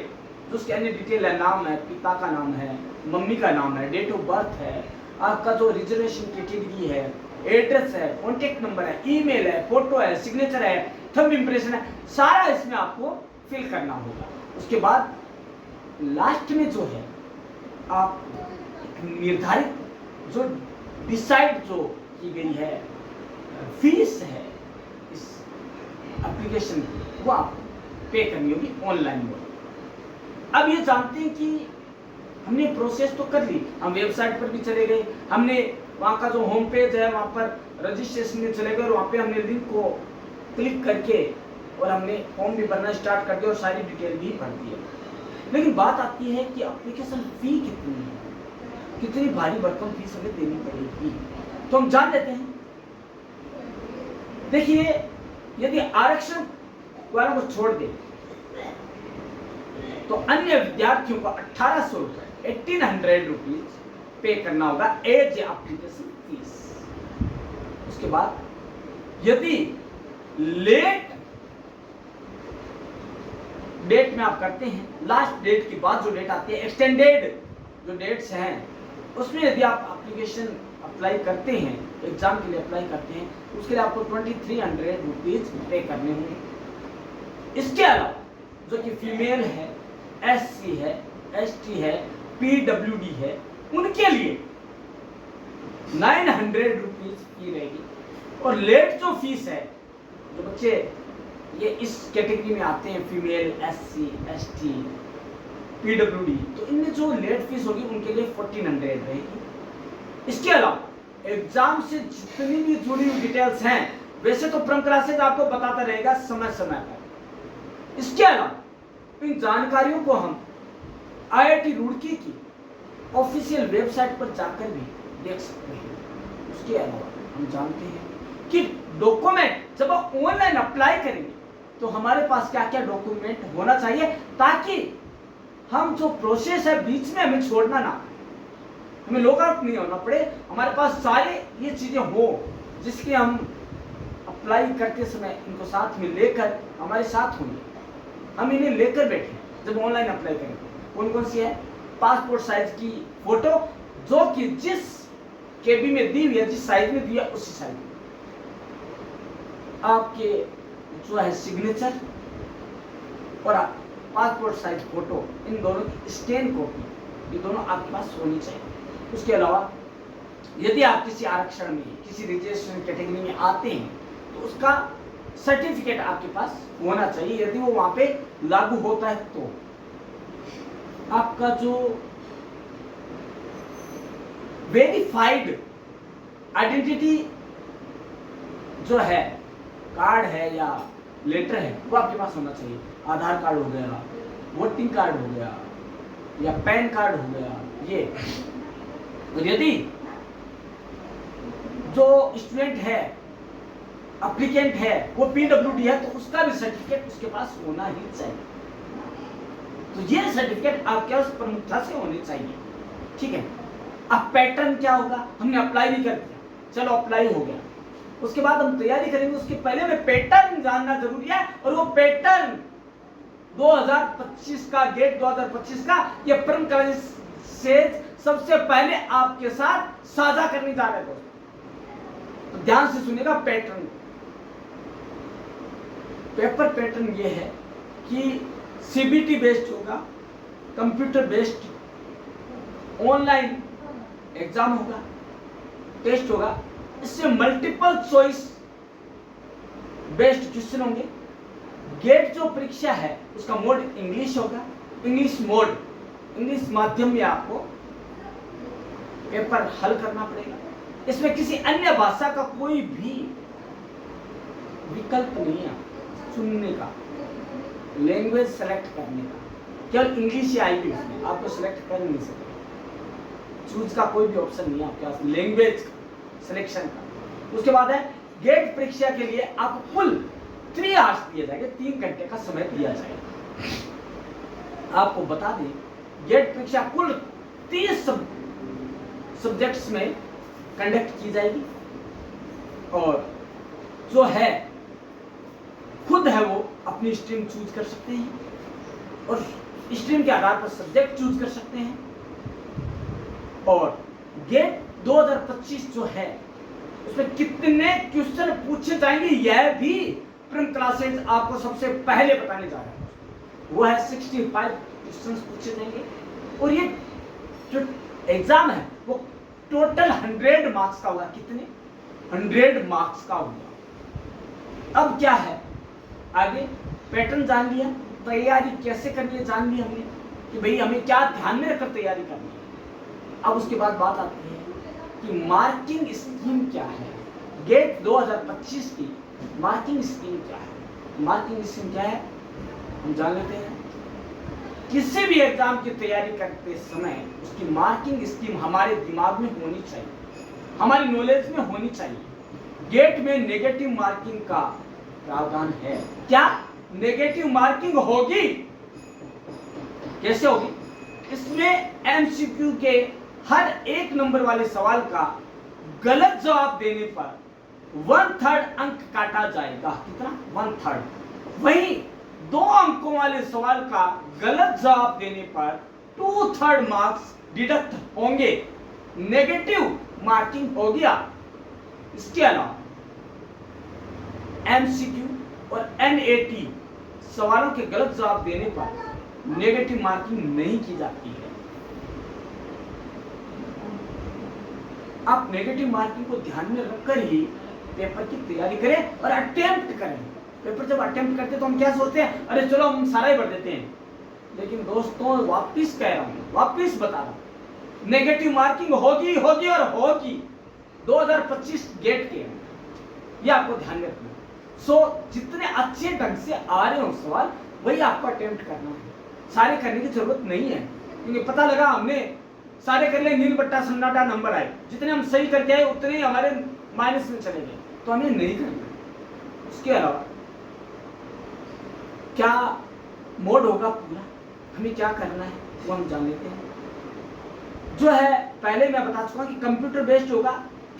जो उसके अन्य डिटेल है, नाम है, पिता का नाम है, मम्मी का नाम है, डेट ऑफ बर्थ है, आपका जो रिजर्वेशन कैटेगरी है, एड्रेस है, कॉन्टेक्ट नंबर है, ईमेल है, फोटो है, सिग्नेचर है, थंब इंप्रेशन है, सारा इसमें आपको फिल करना होगा। उसके बाद लास्ट में जो है आप निर्धारित जो डिसाइड जो की गई है फीस है इस एप्लीकेशन की, वो आप पे करनी होगी ऑनलाइन मोड। अब ये जानते हैं कि हमने प्रोसेस तो कर ली, हम वेबसाइट पर भी चले गए, हमने वहाँ का जो होम पेज है वहाँ पर रजिस्ट्रेशन में चले गए और वहाँ पे हमने लिंक को क्लिक करके और हमने फॉर्म भी भरना स्टार्ट कर दिया और सारी डिटेल भी भर दी है। लेकिन बात आती है कि एप्लीकेशन फी कितनी है, कितनी भारी भरकम फीस हमें देनी पड़ेगी, तो हम जान लेते हैं। देखिए यदि आरक्षण वालों को छोड़ दे तो अन्य विद्यार्थियों को 1800 रुपए 1800 रुपीज पे करना होगा एज एप्लीकेशन फीस। उसके बाद यदि लेट डेट में आप करते हैं, लास्ट डेट के बाद जो डेट आती है, एक्सटेंडेड जो डेट्स हैं, उसमें यदि आप एप्लीकेशन अप्लाई करते हैं, एग्जाम के लिए अप्लाई करते हैं, उसके लिए आपको 2300 रुपीज पे करने होंगे। इसके अलावा जो कि फीमेल है, SC है, ST है, PWD है, उनके लिए 900 रुपीज फी रहेगी। और लेट जो फीस है, जो बच्चे ये इस कैटेगरी में आते हैं, फीमेल, SC, ST, PWD, तो इनमें जो लेट फीस होगी उनके लिए 1400 रहेगी। इसके अलावा एग्जाम से जितनी भी जुड़ी हुई डिटेल्स हैं, वैसे तो प्रम क्लासेज आपको बताता रहेगा समय समय पर। इसके अलावा इन जानकारियों को हम IIT रुड़की की ऑफिशियल वेबसाइट पर जाकर भी देख सकते हैं। उसके अलावा हम जानते हैं कि डॉक्यूमेंट जब आप ऑनलाइन अप्लाई करेंगे तो हमारे पास क्या क्या डॉक्यूमेंट होना चाहिए, ताकि हम जो प्रोसेस है बीच में हमें छोड़ना ना, हमें लॉग आउट नहीं होना पड़े, हमारे पास सारे ये चीजें हो जिसके हम अप्लाई करते समय इनको साथ में लेकर हमारे साथ होंगे, हम इन्हें लेकर बैठे जब ऑनलाइन अप्लाई करेंगे। कौन कौन सी है, पासपोर्ट साइज की फोटो जो कि जिस केबी में दी हुई है, जिस साइज में दी है उसी साइज में, आपके जो है सिग्नेचर और पासपोर्ट साइज फोटो, इन दोनों की स्कैन कॉपी, ये दोनों आपके पास होनी चाहिए। उसके अलावा यदि आप किसी आरक्षण में, किसी रिजर्वेशन कैटेगरी में आते हैं तो उसका सर्टिफिकेट आपके पास होना चाहिए। यदि वो वहां पे लागू होता है तो आपका जो वेरीफाइड आइडेंटिटी जो है, कार्ड है या लेटर है, वो आपके पास होना चाहिए। आधार कार्ड हो गया, वोटिंग कार्ड हो गया या पैन कार्ड हो गया ये। और यदि जो स्टूडेंट है, एप्लीकेंट है, वो पीडब्ल्यूडी है तो उसका भी सर्टिफिकेट उसके पास होना ही चाहिए। तो ये सर्टिफिकेट आपके पास प्रमुखता से होने चाहिए, ठीक है। अब पैटर्न क्या होगा, हमने अप्लाई भी कर दिया, चलो अप्लाई हो गया, उसके बाद हम तैयारी करेंगे। उसके पहले हमें पैटर्न जानना जरूरी है, और वो पैटर्न 2025 का, गेट 2025 का ये परम कॉलेज से सबसे पहले आपके साथ साझा करने जा रहे हैं। तो ध्यान से सुनिएगा। पैटर्न, पेपर पैटर्न ये है कि सीबीटी बेस्ड होगा, कंप्यूटर बेस्ड ऑनलाइन एग्जाम होगा, टेस्ट होगा। इससे मल्टीपल चॉइस बेस्ड क्वेश्चन होंगे। गेट जो परीक्षा है उसका मोड इंग्लिश होगा, इंग्लिश मोड, इंग्लिश माध्यम में आपको पेपर हल करना पड़ेगा। इसमें किसी अन्य भाषा का कोई भी विकल्प नहीं है चुनने का, लैंग्वेज सेलेक्ट करने का। केवल इंग्लिश ही आएगी उसमें, आपको सेलेक्ट कर नहीं सकते। चूज का कोई भी ऑप्शन नहीं है आपके पास लैंग्वेज सिलेक्शन का। उसके बाद है गेट परीक्षा के लिए आपको कुल 3 आवर्स दिए जाएंगे, 3 घंटे का समय दिया जाएगा। आपको बता दें गेट परीक्षा कुल 30 सब्जेक्ट्स में कंडक्ट की जाएगी, और जो है खुद है वो अपनी स्ट्रीम चूज कर सकते हैं, और स्ट्रीम के आधार पर सब्जेक्ट चूज कर सकते हैं। और गेट 2025 जो है उसमें कितने क्वेश्चन पूछे जाएंगे यह भी प्रिंट क्लासेस आपको सबसे पहले बताने जा रहे हैं। वो है 65 क्वेश्चन पूछे जाएंगे, और ये जो एग्जाम है वो टोटल 100 मार्क्स का होगा। कितने? 100 मार्क्स का होगा। अब क्या है, आगे पैटर्न जान लिया, तैयारी कैसे करनी है जान लिया हमने कि भाई हमें क्या ध्यान में रखकर तैयारी करनी है। अब उसके बाद बात आती है कि मार्किंग स्कीम क्या है। गेट 2025 की मार्किंग स्कीम क्या है। मार्किंग स्कीम क्या है हम जान लेते हैं। किसी भी एग्जाम की तैयारी करते समय उसकी मार्किंग स्कीम हमारे दिमाग में होनी चाहिए, हमारी नॉलेज में होनी चाहिए। गेट में नेगेटिव मार्किंग का प्रावधान है। क्या नेगेटिव मार्किंग होगी? कैसे होगी? इसमें एमसीक्यू के हर 1 नंबर वाले सवाल का गलत जवाब देने पर 1/3 अंक काटा जाएगा। कितना? 1/3। वहीं 2 अंकों वाले सवाल का गलत जवाब देने पर 2/3 मार्क्स डिडक्ट होंगे, नेगेटिव मार्किंग हो गया। इसके अलावा एमसीक्यू और एनएटी सवालों के गलत जवाब देने पर नेगेटिव मार्किंग नहीं की जाती है। आप नेगेटिव मार्किंग को ध्यान में रखकर ही पेपर की तैयारी करें और अटेम्प्ट करें। पेपर जब अटेम्प्ट करते हैं तो हम क्या सोचते हैं, अरे चलो हम सारा ही भर देते हैं। लेकिन दोस्तों वापिस कह रहा हूं, वापिस बता रहा हूं, नेगेटिव मार्किंग होगी होगी और होगी 2025 गेट के, ये आपको ध्यान में रखना। सो जितने अच्छे ढंग से आ रहे हो सवाल वही आपको अटेम्प्ट करना है। सारे करने की जरूरत नहीं है, क्योंकि पता लगा हमने सारे कर लिए, नील बट्टा सन्नाटा नंबर आए, जितने हम सही करके आए उतने ही हमारे माइनस में चले गए, तो हमें नहीं करना। उसके अलावा क्या मोड होगा पूरा, हमें क्या करना है वो हम जान लेते हैं। जो है पहले मैं बता चुका कि कंप्यूटर बेस्ड होगा,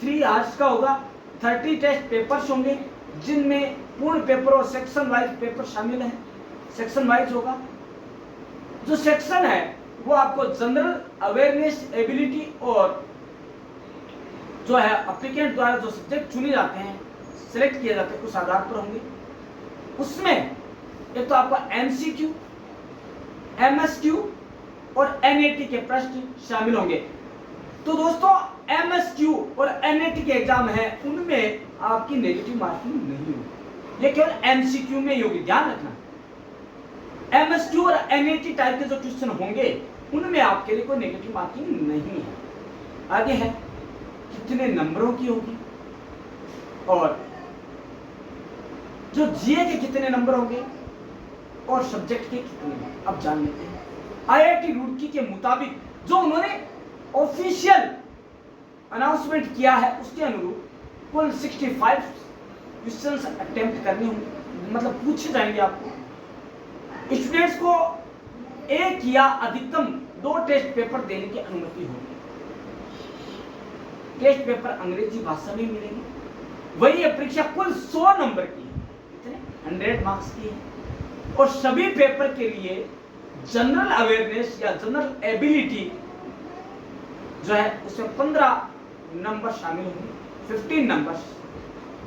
3 आवर्स का होगा, 30 टेस्ट पेपर्स होंगे, जिनमें पूर्ण पेपर और सेक्शन वाइज पेपर शामिल है। सेक्शन वाइज होगा। जो सेक्शन है वो आपको जनरल अवेयरनेस, एबिलिटी और जो है एप्लीकेंट द्वारा जो सब्जेक्ट चुने जाते हैं, सिलेक्ट किए जाते हैं, उस आधार पर होंगे। उसमें एक तो आपका एमसीक्यू, एमएसक्यू और एनएटी के प्रश्न शामिल होंगे। तो दोस्तों एमएसक्यू और एनएटी के एग्जाम है, उनमें आपकी नेगेटिव मार्किंग नहीं होगी। ये केवल एमसीक्यू में ही होगी, ध्यान रखना। एमएसक्यू और एनएटी टाइप के जो क्वेश्चन होंगे उनमें आपके लिए कोई नेगेटिव मार्किंग नहीं है। आगे है कितने नंबरों की होगी और जो जीए के कितने नंबर होंगे और सब्जेक्ट के कितने, अब जान लेते हैं। आईआईटी रुड़की के मुताबिक जो उन्होंने ऑफिशियल अनाउंसमेंट किया है उसके अनुरूप कुल 65 क्वेश्चंस अटेम्प्ट करने होंगे, मतलब पूछे जाएंगे आपको। स्टूडेंट्स को एक या अधिकतम 2 टेस्ट पेपर देने की अनुमति होगी। टेस्ट पेपर अंग्रेजी भाषा में मिलेंगे। वही ये परीक्षा कुल 100 नंबर की है, कितने 100 मार्क्स की है। और सभी पेपर के लिए जनरल अवेयरनेस या जनरल एबिलिटी जो है उसमें 15 नंबर शामिल होंगे, 15 नंबर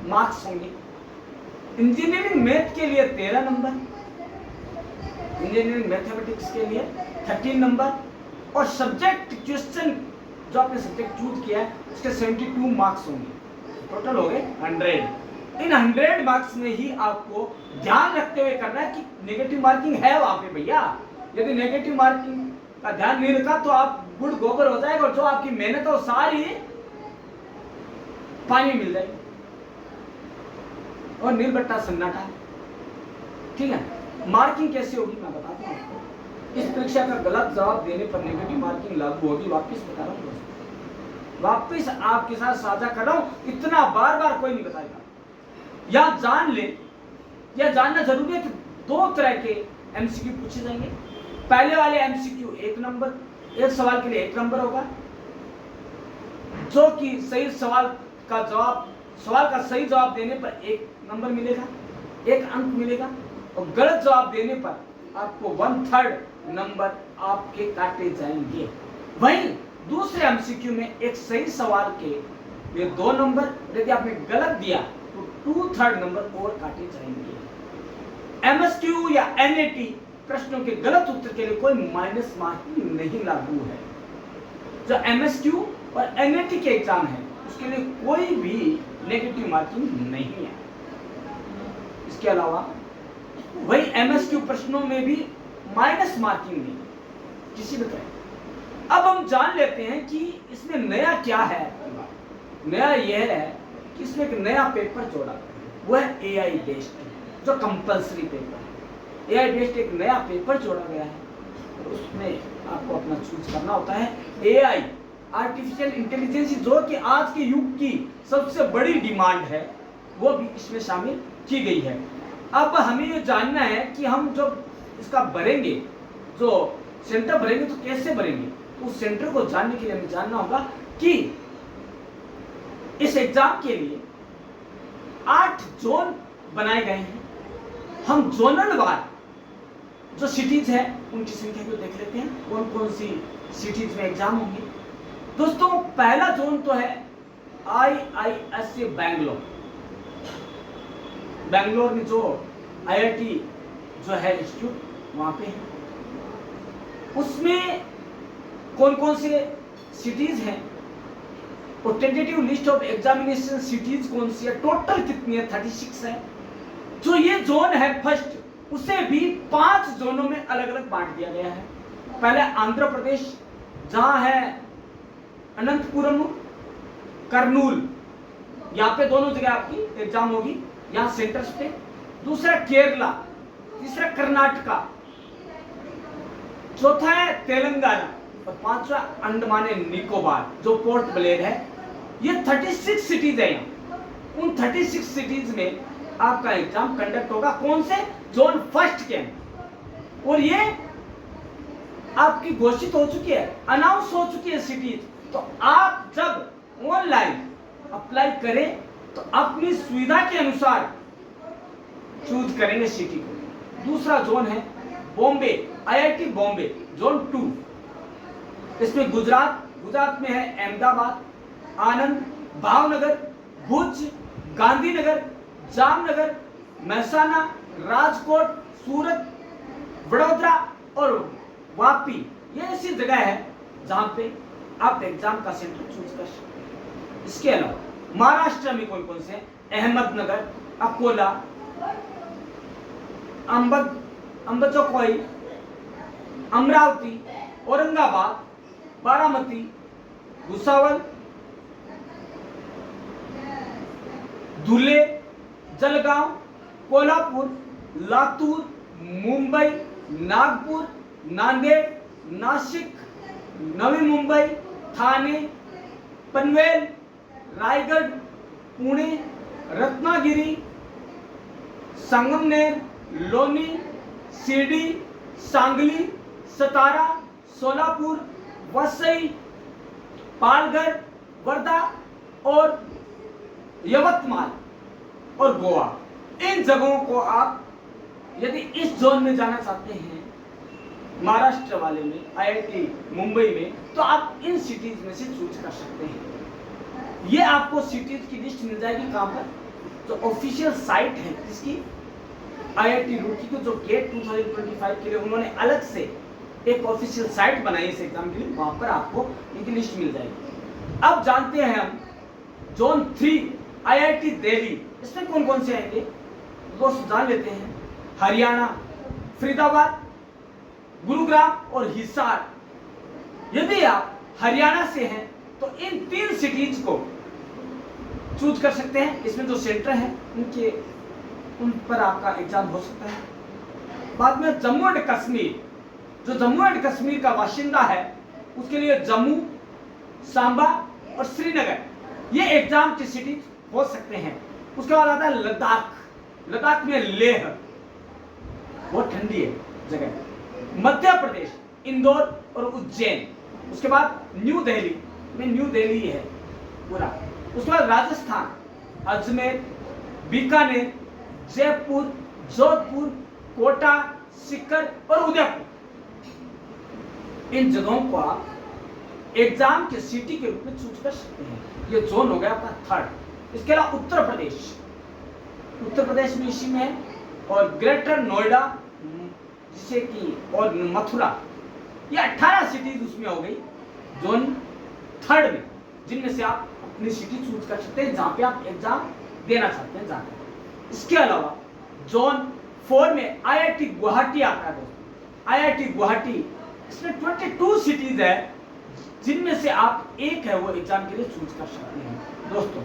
मार्क्स होंगे। इंजीनियरिंग मैथ के लिए 13 नंबर, इंजीनियरिंग मैथमेटिक्स के लिए 13 नंबर और सब्जेक्ट क्वेश्चन जो आपने सब्जेक्ट चूज किया है उसके 72 मार्क्स होंगे। टोटल हो गए 100। इन 100 मार्क्स में ही आपको ध्यान रखते हुए करना है कि नेगेटिव मार्किंग है वहां पे भैया। यदि नेगेटिव मार्किंग का ध्यान नहीं रखा तो आप गुड़ गोबर हो जाएगा और जो आपकी मेहनत है वो सारी पानी मिल जाएगी और नीलबट्टा सन्नाटा। ठीक है, मार्किंग कैसे होगी मैं बताता हूं आपको। इस परीक्षा का गलत जवाब देने पर नेगेटिव मार्किंग लागू होगी। वापस बता रहा हूं, वापस आपके साथ साझा कर रहा हूं, इतना बार बार कोई नहीं बताएगा। या जान ले, या जानना जरूरी है कि 2 तरह के एमसीक्यू पूछे जाएंगे। पहले वाले एमसीक्यू 1 नंबर, एक सवाल के लिए 1 नंबर होगा, जो कि सही सवाल का सही जवाब देने पर 1 नंबर मिलेगा, 1 अंक मिलेगा। और गलत जवाब देने पर आपको 1/3 नंबर आपके काटे जाएंगे। वहीं दूसरे एमसीक्यू में एक सही सवाल के लिए 2 नंबर, यदि आपने गलत दिया तो 2/3 नंबर और काटे जाएंगे। एमएसक्यू या एनएटी प्रश्नों के गलत उत्तर के लिए कोई माइनस मार्किंग नहीं लागू है। जो एमएसक्यू और एनएटी के एग्जाम है उसके लिए कोई भी नेगेटिव मार्किंग नहीं है। इसके अलावा वही एमएसक्यू प्रश्नों में भी माइनस मार्किंग नहीं किसी भी तरह। अब हम जान लेते हैं कि इसमें नया क्या है। नया यह है कि इसमें एक नया पेपर जोड़ा है, वो है एआई बेस्ड, जो कंपल्सरी पेपर है। एआई बेस्ड एक नया पेपर जोड़ा गया है और उसमें आपको अपना चूज करना होता है। एआई आर्टिफिशियल इंटेलिजेंस जो कि आज के युग की सबसे बड़ी डिमांड है, वो भी इसमें शामिल की गई है। अब हमें ये जानना है कि हम जब इसका भरेंगे, जो सेंटर भरेंगे तो कैसे भरेंगे। तो उस सेंटर को जानने के लिए हमें जानना होगा कि इस एग्जाम के लिए 8 जोन बनाए गए हैं। हम जोनल वार जो सिटीज है उनकी संख्या को देख लेते हैं, कौन कौन सी सिटीज में एग्जाम होंगे। दोस्तों पहला जोन तो है IISc बैंगलोर। बैंगलोर में जो आईआईटी जो है इंस्टीट्यूट वहां पे है, उसमें कौन कौन से सिटीज हैं और tentative list of examination cities कौन सी है, टोटल कितनी है, 36 है। जो ये जोन है फर्स्ट, उसे भी 5 जोनों में अलग अलग बांट दिया गया है। पहले आंध्र प्रदेश जहां है अनंतपुरम, कर्नूल, यहाँ पे दोनों जगह आपकी एग्जाम होगी, यहाँ सेंटर्स पे। दूसरा केरला, तीसरा कर्नाटका, चौथा है तेलंगाना और 5वां अंडमान एंड निकोबार जो पोर्ट ब्लेयर है। ये 36 सिटीज है। यहाँ उन 36 सिटीज में आपका एग्जाम कंडक्ट होगा। कौन से जोन फर्स्ट के हैं, और ये आपकी घोषित हो चुकी है, अनाउंस हो चुकी है सिटीज। तो आप जब ऑनलाइन अप्लाई करें तो अपनी सुविधा के अनुसार चूज करेंगे सिटी को। दूसरा जोन है बॉम्बे, आईआईटी बॉम्बे जोन 2। इसमें गुजरात में है अहमदाबाद, आनंद, भावनगर, भुज, गांधीनगर, जामनगर, महसाना, राजकोट, सूरत, वडोदरा और वापी। ये ऐसी जगह है जहां पे आप एग्जाम का सेंटर चूज कर सकते हैं। इसके अलावा महाराष्ट्र में कौन कौन से, अहमदनगर, अकोला, अंबचौकोई, अमरावती, औरंगाबाद, बारामती, भुसावल, धुले, जलगांव, कोल्हापुर, लातूर, मुंबई, नागपुर, नांदेड़, नासिक, नवी मुंबई, ठाणे, पनवेल, रायगढ़, पुणे, रत्नागिरी, संगमनेर, लोनी, शिर्डी, सांगली, सतारा, सोलापुर, वसई, पालघर, वर्धा और यवतमाल और गोवा। इन जगहों को आप यदि इस जोन में जाना चाहते हैं, महाराष्ट्र वाले में, आईआईटी मुंबई में, तो आप इन सिटीज में से चूज कर सकते हैं। ये आपको सिटीज की लिस्ट मिल जाएगी कहां पर, जो ऑफिशियल साइट है जिसकी आईआईटी रुड़की को, जो गेट 2025 के लिए उन्होंने अलग से एक ऑफिशियल साइट बनाई इस एग्जाम के लिए, वहां पर आपको इनकी लिस्ट मिल जाएगी। अब जानते हैं हम जोन 3 आईआईटी दिल्ली, इसमें कौन कौन से आएंगे दोस्त जान लेते हैं। हरियाणा, फरीदाबाद, गुरुग्राम और हिसार। यदि आप हरियाणा से हैं तो इन 3 सिटीज को चूज कर सकते हैं। इसमें जो सेंटर है उन पर आपका एग्जाम हो सकता है। बाद में जम्मू एंड कश्मीर, जो जम्मू एंड कश्मीर का बाशिंदा है उसके लिए जम्मू, सांबा और श्रीनगर ये एग्जाम की सिटीज हो सकते हैं। उसके बाद आता है लद्दाख। लद्दाख में लेह, बहुत ठंडी है जगह। मध्य प्रदेश, इंदौर और उज्जैन। उसके बाद न्यू दिल्ली में, न्यू दिल्ली है पूरा। उसके बाद राजस्थान, अजमेर, बीकानेर, जयपुर, जोधपुर, कोटा, सीकर और उदयपुर। इन जगहों को आप एग्जाम के सिटी के रूप में चूज कर सकते हैं। ये जोन हो गया आपका 3rd। इसके अलावा उत्तर प्रदेश में इसी में है, और ग्रेटर नोएडा जिसे कि और मथुरा, ये 18 सिटीज उसमें हो गई जोन 3rd में, जिनमें से आप अपनी सिटी चूज कर सकते हैं जहां पे आप एग्जाम देना चाहते हैं जाकर। इसके अलावा जोन 4 में आईआईटी गुवाहाटी आता है दोस्तों। आईआईटी गुवाहाटी, इसमें 22 सिटीज है जिनमें से आप एक है वो एग्जाम के लिए चूज कर सकते हैं दोस्तों।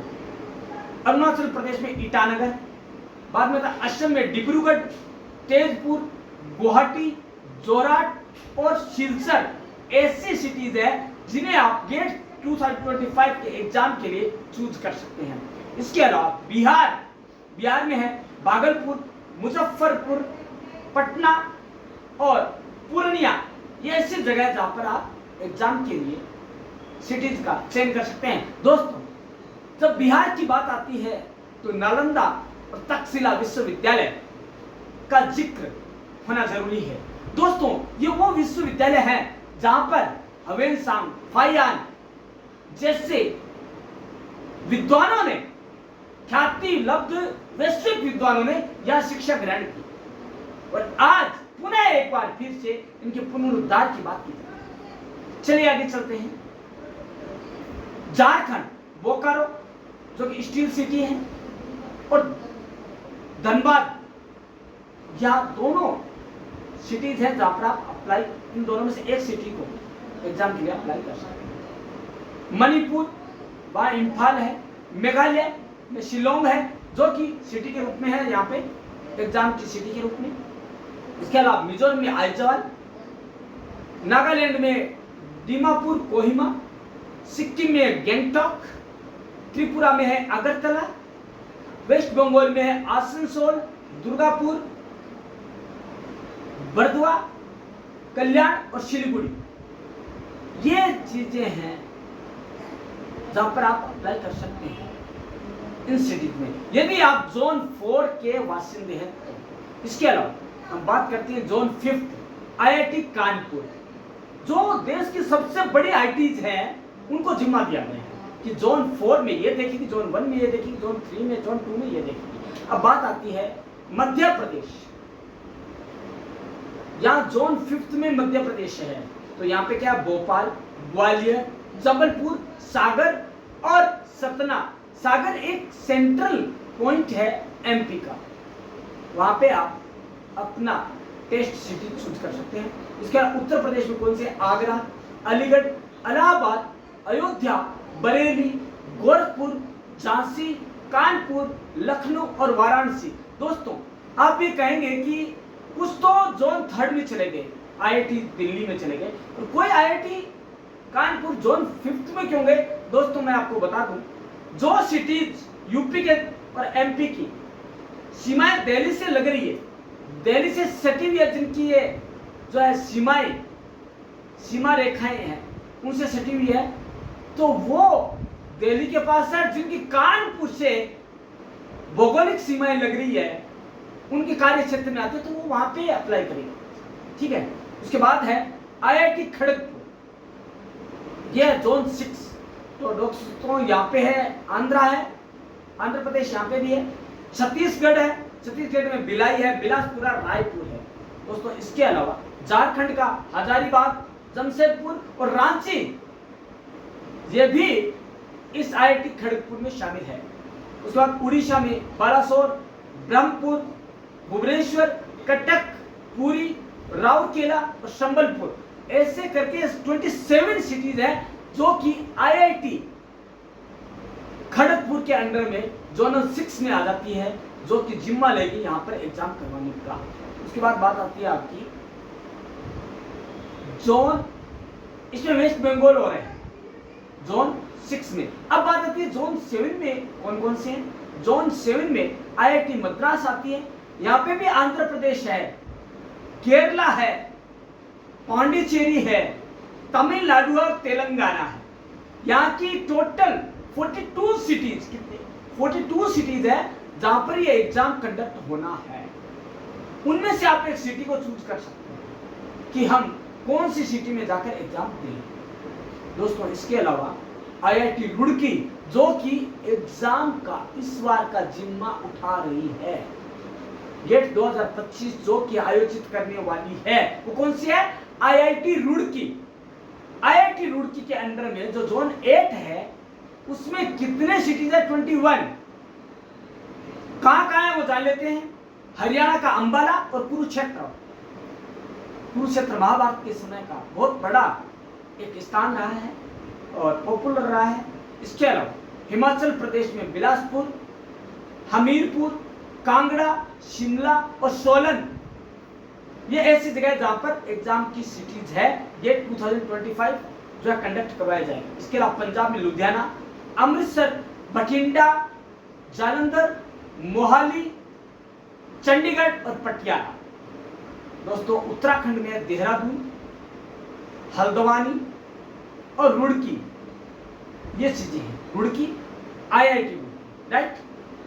अरुणाचल प्रदेश में ईटानगर, बाद में था असम में डिब्रूगढ़, तेजपुर, गुवाहाटी, जोरहाट और सिलचर ऐसी सिटीज है जिन्हें आप गेट 2025 के एग्जाम के लिए चूज कर सकते हैं। इसके अलावा बिहार में है भागलपुर, मुजफ्फरपुर, पटना और पूर्णिया। ये ऐसी जगह है जहां पर आप एग्जाम के लिए सिटीज का चयन कर सकते हैं। दोस्तों, जब बिहार की बात आती है तो नालंदा और तक्षशिला विश्वविद्यालय का जिक्र होना जरूरी है। दोस्तों, ये वो विश्वविद्यालय हैं जहां पर हवेनसांग, फाहियान जैसे विद्वानों ने, ख्याति लब्ध वैश्विक विद्वानों ने यह शिक्षा ग्रहण की, और आज पुनः एक बार फिर से इनके पुनरुद्धार की बात की जाए। चलिए आगे चलते हैं। झारखंड, बोकारो जो कि स्टील सिटी है, और धनबाद, यह दोनों सिटीज हैं जहां पर आप अप्लाई, इन दोनों में से एक सिटी को एग्जाम के लिए अप्लाई कर सकते हैं। मणिपुर वहां इम्फाल है। मेघालय में शिलोंग है जो कि सिटी के रूप में है, यहाँ पे एग्जाम की सिटी के रूप में। इसके अलावा मिजोरम में आइजवाल, नागालैंड में दीमापुर, कोहिमा, सिक्किम में गैंगटॉक, त्रिपुरा में है अगरतला, वेस्ट बंगाल में है आसनसोल, दुर्गापुर, बर्दवा, कल्याण और सिलीगुड़ी। ये चीजें हैं जहां पर आप अप्लाई कर सकते हैं इन सिटीज में, यदि आप जोन 4 के वासिंदे हैं तो। इसके अलावा हम बात करते हैं जोन 5 आईआईटी कानपुर, जो देश की सबसे बड़ी आईटीज हैं उनको जिम्मा दिया गया है कि जोन 4 में ये देखेगी, जोन 1 में ये देखेगी, जोन 3 में, जोन 2 में ये देखेगी। अब बात आती है मध्य प्रदेश। यहाँ जोन 5 में मध्य प्रदेश है, तो यहाँ पे क्या, भोपाल, ग्वालियर, जबलपुर, सागर और सतना। सागर एक सेंट्रल पॉइंट है एमपी का, वहां पे आप अपना टेस्ट सिटी चूज कर सकते हैं। इसके अलावा उत्तर प्रदेश में कौन से? आगरा, अलीगढ़, इलाहाबाद, अयोध्या, बरेली, गोरखपुर, झांसी, कानपुर, लखनऊ और वाराणसी। दोस्तों आप ये कहेंगे कि कुछ तो जोन 3 में चले गए, IIT दिल्ली में चले गए, और कोई IIT कानपुर जोन 5 में क्यों गए? दोस्तों मैं आपको बता दूं, जो सिटीज यूपी के और MP की सीमाएं दिल्ली से लग रही है, दिल्ली से सटी हुई है, जिनकी ये जो है सीमा रेखाएं हैं उनसे सटी हुई है, तो वो दिल्ली के पास है। जिनकी कानपुर से भौगोलिक सीमाएं लग रही है, उनके कार्य क्षेत्र में आते हैं, तो वो वहां पे अप्लाई करेंगे। ठीक है। उसके बाद है IIT खड़गपुर, यह जोन 6। तो दोस्तों यहाँ पे है आंध्र प्रदेश यहाँ पे भी है, छत्तीसगढ़ है, छत्तीसगढ़ में भिलाई है, बिलासपुरा, रायपुर है। दोस्तों इसके अलावा झारखंड का हजारीबाग, जमशेदपुर और रांची, ये भी इस IIT खड़गपुर में शामिल है। उसके बाद उड़ीसा में बालासोर, ब्रह्मपुर, भुवनेश्वर, कटक, पुरी, राउरकेला और संबलपुर, ऐसे करके 27 सिटीज है जो कि IIT खड़गपुर के अंडर में जोनल 6 में आ जाती है, जो कि जिम्मा लेगी यहाँ पर एग्जाम करवाने का। उसके बाद बात आती है आपकी जोन, इसमें वेस्ट बंगाल हो रहे हैं जोन 6 में। अब बात आती है जोन 7 में कौन कौन से हैं? जोन 7 में IIT मद्रास आती है, यहाँ पे भी आंध्र प्रदेश है, केरला है, पांडिचेरी है, तमिलनाडु और तेलंगाना है। यहाँ की टोटल 42 सिटीज, कितने? 42 सिटीज है जहां पर ये एग्जाम कंडक्ट होना है। उनमें से आप एक सिटी को चूज कर सकते हैं कि हम कौन सी सिटी में जाकर एग्जाम दें। दोस्तों इसके अलावा IIT रुड़की, जो कि एग्जाम का इस बार का जिम्मा उठा रही है, गेट 2025 जो कि आयोजित करने वाली है, वो कौन सी है? IIT रुड़की। IIT रुड़की के अंडर में जो जोन 8 है, उसमें कितने सिटीज है? 21। कहां है वो जान लेते हैं। हरियाणा का अंबाला और कुरुक्षेत्र महाभारत के समय का बहुत बड़ा एक स्थान रहा है और पॉपुलर रहा है। इसके अलावा हिमाचल प्रदेश में बिलासपुर, हमीरपुर, कांगड़ा, शिमला और सोलन, ये ऐसी जगह जहां पर एग्जाम की सिटीज है, ये 2025 जो है कंडक्ट करवाया जाएगा। इसके अलावा पंजाब में लुधियाना, अमृतसर, बठिंडा, जालंधर, मोहाली, चंडीगढ़ और पटियाला। दोस्तों उत्तराखंड में देहरादून, हल्द्वानी और रुड़की, ये चीजें हैं। Roorkee IIT right.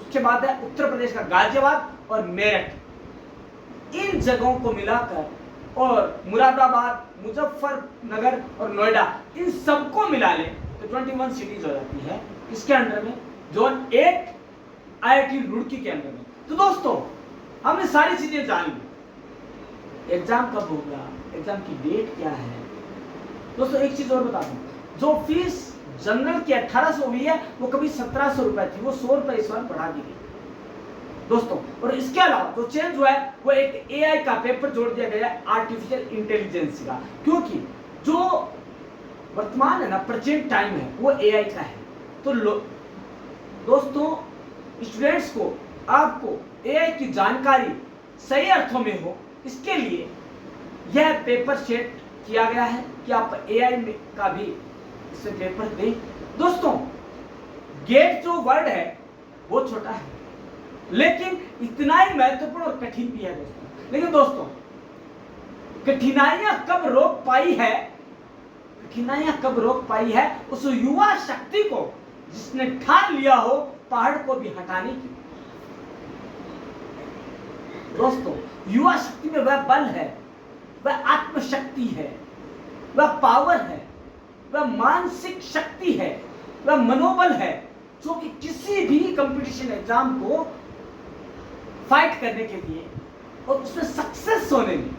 उसके बाद है उत्तर प्रदेश का गाजियाबाद और मेरठ। इन जगहों को मिलाकर और मुरादाबाद, मुजफ्फरनगर और नोएडा, इन सबको मिला ले तो 21 सिटीज हो जाती है। इसके अंडर में जोन 8 IIT रुड़की के अंदर में। तो दोस्तों हमने सारी चीजें जान ली। एग्जाम कब होगा, एग्जाम की डेट क्या है। दोस्तों एक चीज और बता दूं, जो फीस जनरल की 1800 हुई है, वो कभी 1700 रुपए थी, वो 100 रुपए इस बार बढ़ा दी गई दोस्तों। और इसके अलावा जो चेंज हुआ है, वो एक AI का पेपर जोड़ दिया गया है, आर्टिफिशियल इंटेलिजेंस का, क्योंकि जो वर्तमान है ना, प्रेजेंट टाइम है, वो AI का है। तो दोस्तों स्टूडेंट्स को, आपको AI की जानकारी सही अर्थों में हो, इसके लिए यह पेपर सेट किया गया है कि आप AI में का भी इससे पेपर दें। दोस्तों गेट जो वर्ड है वो छोटा है, लेकिन इतना ही महत्वपूर्ण और कठिन भी है दोस्तों। लेकिन दोस्तों कठिनाइयां कब रोक पाई है, कठिनाइयां कब रोक पाई है? उस युवा शक्ति को जिसने ठान लिया हो पहाड़ को भी हटाने की। दोस्तों युवा शक्ति में वह बल है, वह आत्मशक्ति है, वह पावर है, वह मानसिक शक्ति है, वह मनोबल है, जो कि किसी भी कंपटीशन एग्जाम को फाइट करने के लिए और उसमें सक्सेस होने में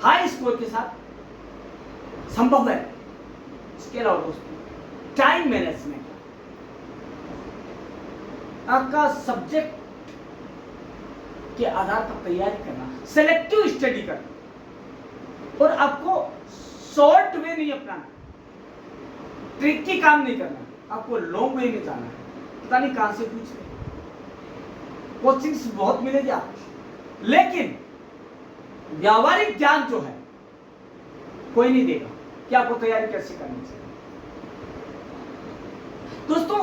हाई स्कोर के साथ संभव है। इसके अलावा दोस्तों टाइम मैनेजमेंट, आपका सब्जेक्ट के आधार पर तैयारी करना, सेलेक्टिव स्टडी करना और आपको शॉर्ट वे नहीं अपनाना, ट्रिकी काम नहीं करना, आपको लॉन्ग वे में जाना है। पता नहीं कहां से पूछ रहे, कोचिंग्स बहुत मिलेगी आपको, लेकिन व्यावहारिक ज्ञान जो है कोई नहीं देगा कि आपको तैयारी कैसे करनी चाहिए। दोस्तों,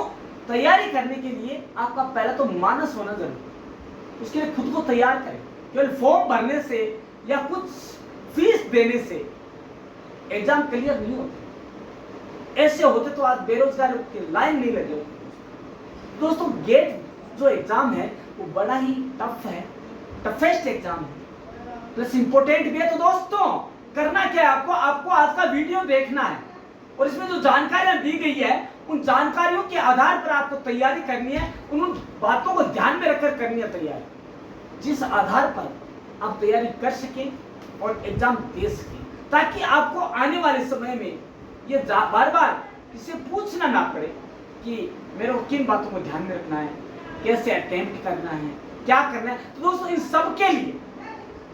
तैयारी करने के लिए आपका पहला तो मानस होना जरूरी है। उसके लिए खुद को तैयार करें। केवल फॉर्म भरने से या कुछ फीस देने से एग्जाम क्लियर नहीं होते। ऐसे होते तो आज बेरोजगार की लाइन नहीं लगे होते। दोस्तों, गेट जो एग्जाम है वो बड़ा ही टफ है, टफेस्ट एग्जाम है, प्लस इंपॉर्टेंट भी है। तो दोस्तों, करना क्या है, आपको आज का वीडियो देखना है और इसमें जो जानकारियां दी गई है उन जानकारियों के आधार पर आपको तैयारी करनी है। उन बातों को ध्यान में रखकर करनी है तैयारी, जिस आधार पर आप तैयारी कर सकें और एग्जाम दे सकें, ताकि आपको आने वाले समय में ये बार बार किसी पूछना ना पड़े कि मेरे को किन बातों को ध्यान में रखना है, कैसे अटेम्प्ट करना है, क्या करना है। तो दोस्तों, इन सब के लिए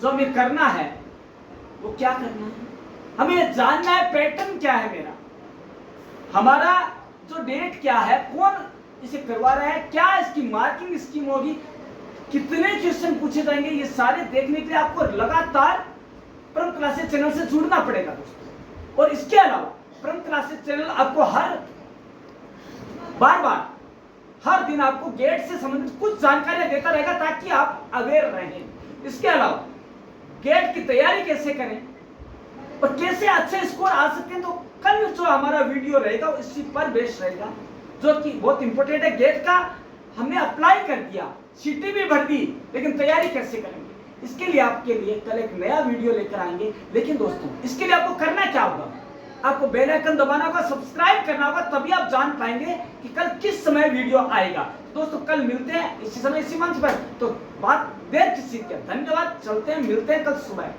जो हमें करना है वो क्या करना है, हमें ये जानना है पैटर्न क्या है मेरा, हमारा जो डेट क्या है, कौन इसे करवा रहा है, क्या इसकी मार्किंग स्कीम होगी, कितने क्वेश्चन पूछे जाएंगे। ये सारे देखने के लिए आपको लगातार परम क्लासेस चैनल से जुड़ना पड़ेगा दोस्तों। और इसके अलावा परम क्लासेस चैनल आपको बार हर दिन आपको गेट से संबंधित कुछ जानकारियां देता रहेगा, ताकि आप अवेयर रहें। इसके अलावा गेट की तैयारी कैसे करें और कैसे अच्छे स्कोर आ सकते हैं, तो कल जो हमारा वीडियो रहेगा इसी पर बेस्ड रहेगा, जो कि बहुत इंपॉर्टेंट है। गेट का हमने अप्लाई कर दिया, सीटी भी भर दी, लेकिन तैयारी कैसे करेंगे, इसके लिए आपके लिए कल एक नया वीडियो लेकर आएंगे। लेकिन दोस्तों, इसके लिए आपको करना क्या होगा, आपको बेल आइकन दबाना होगा, सब्सक्राइब करना होगा, तभी आप जान पाएंगे कि कल किस समय वीडियो आएगा। दोस्तों, कल मिलते हैं इसी समय इसी मंच पर। तो बात देर किसी की, धन्यवाद, चलते हैं, मिलते हैं कल सुबह।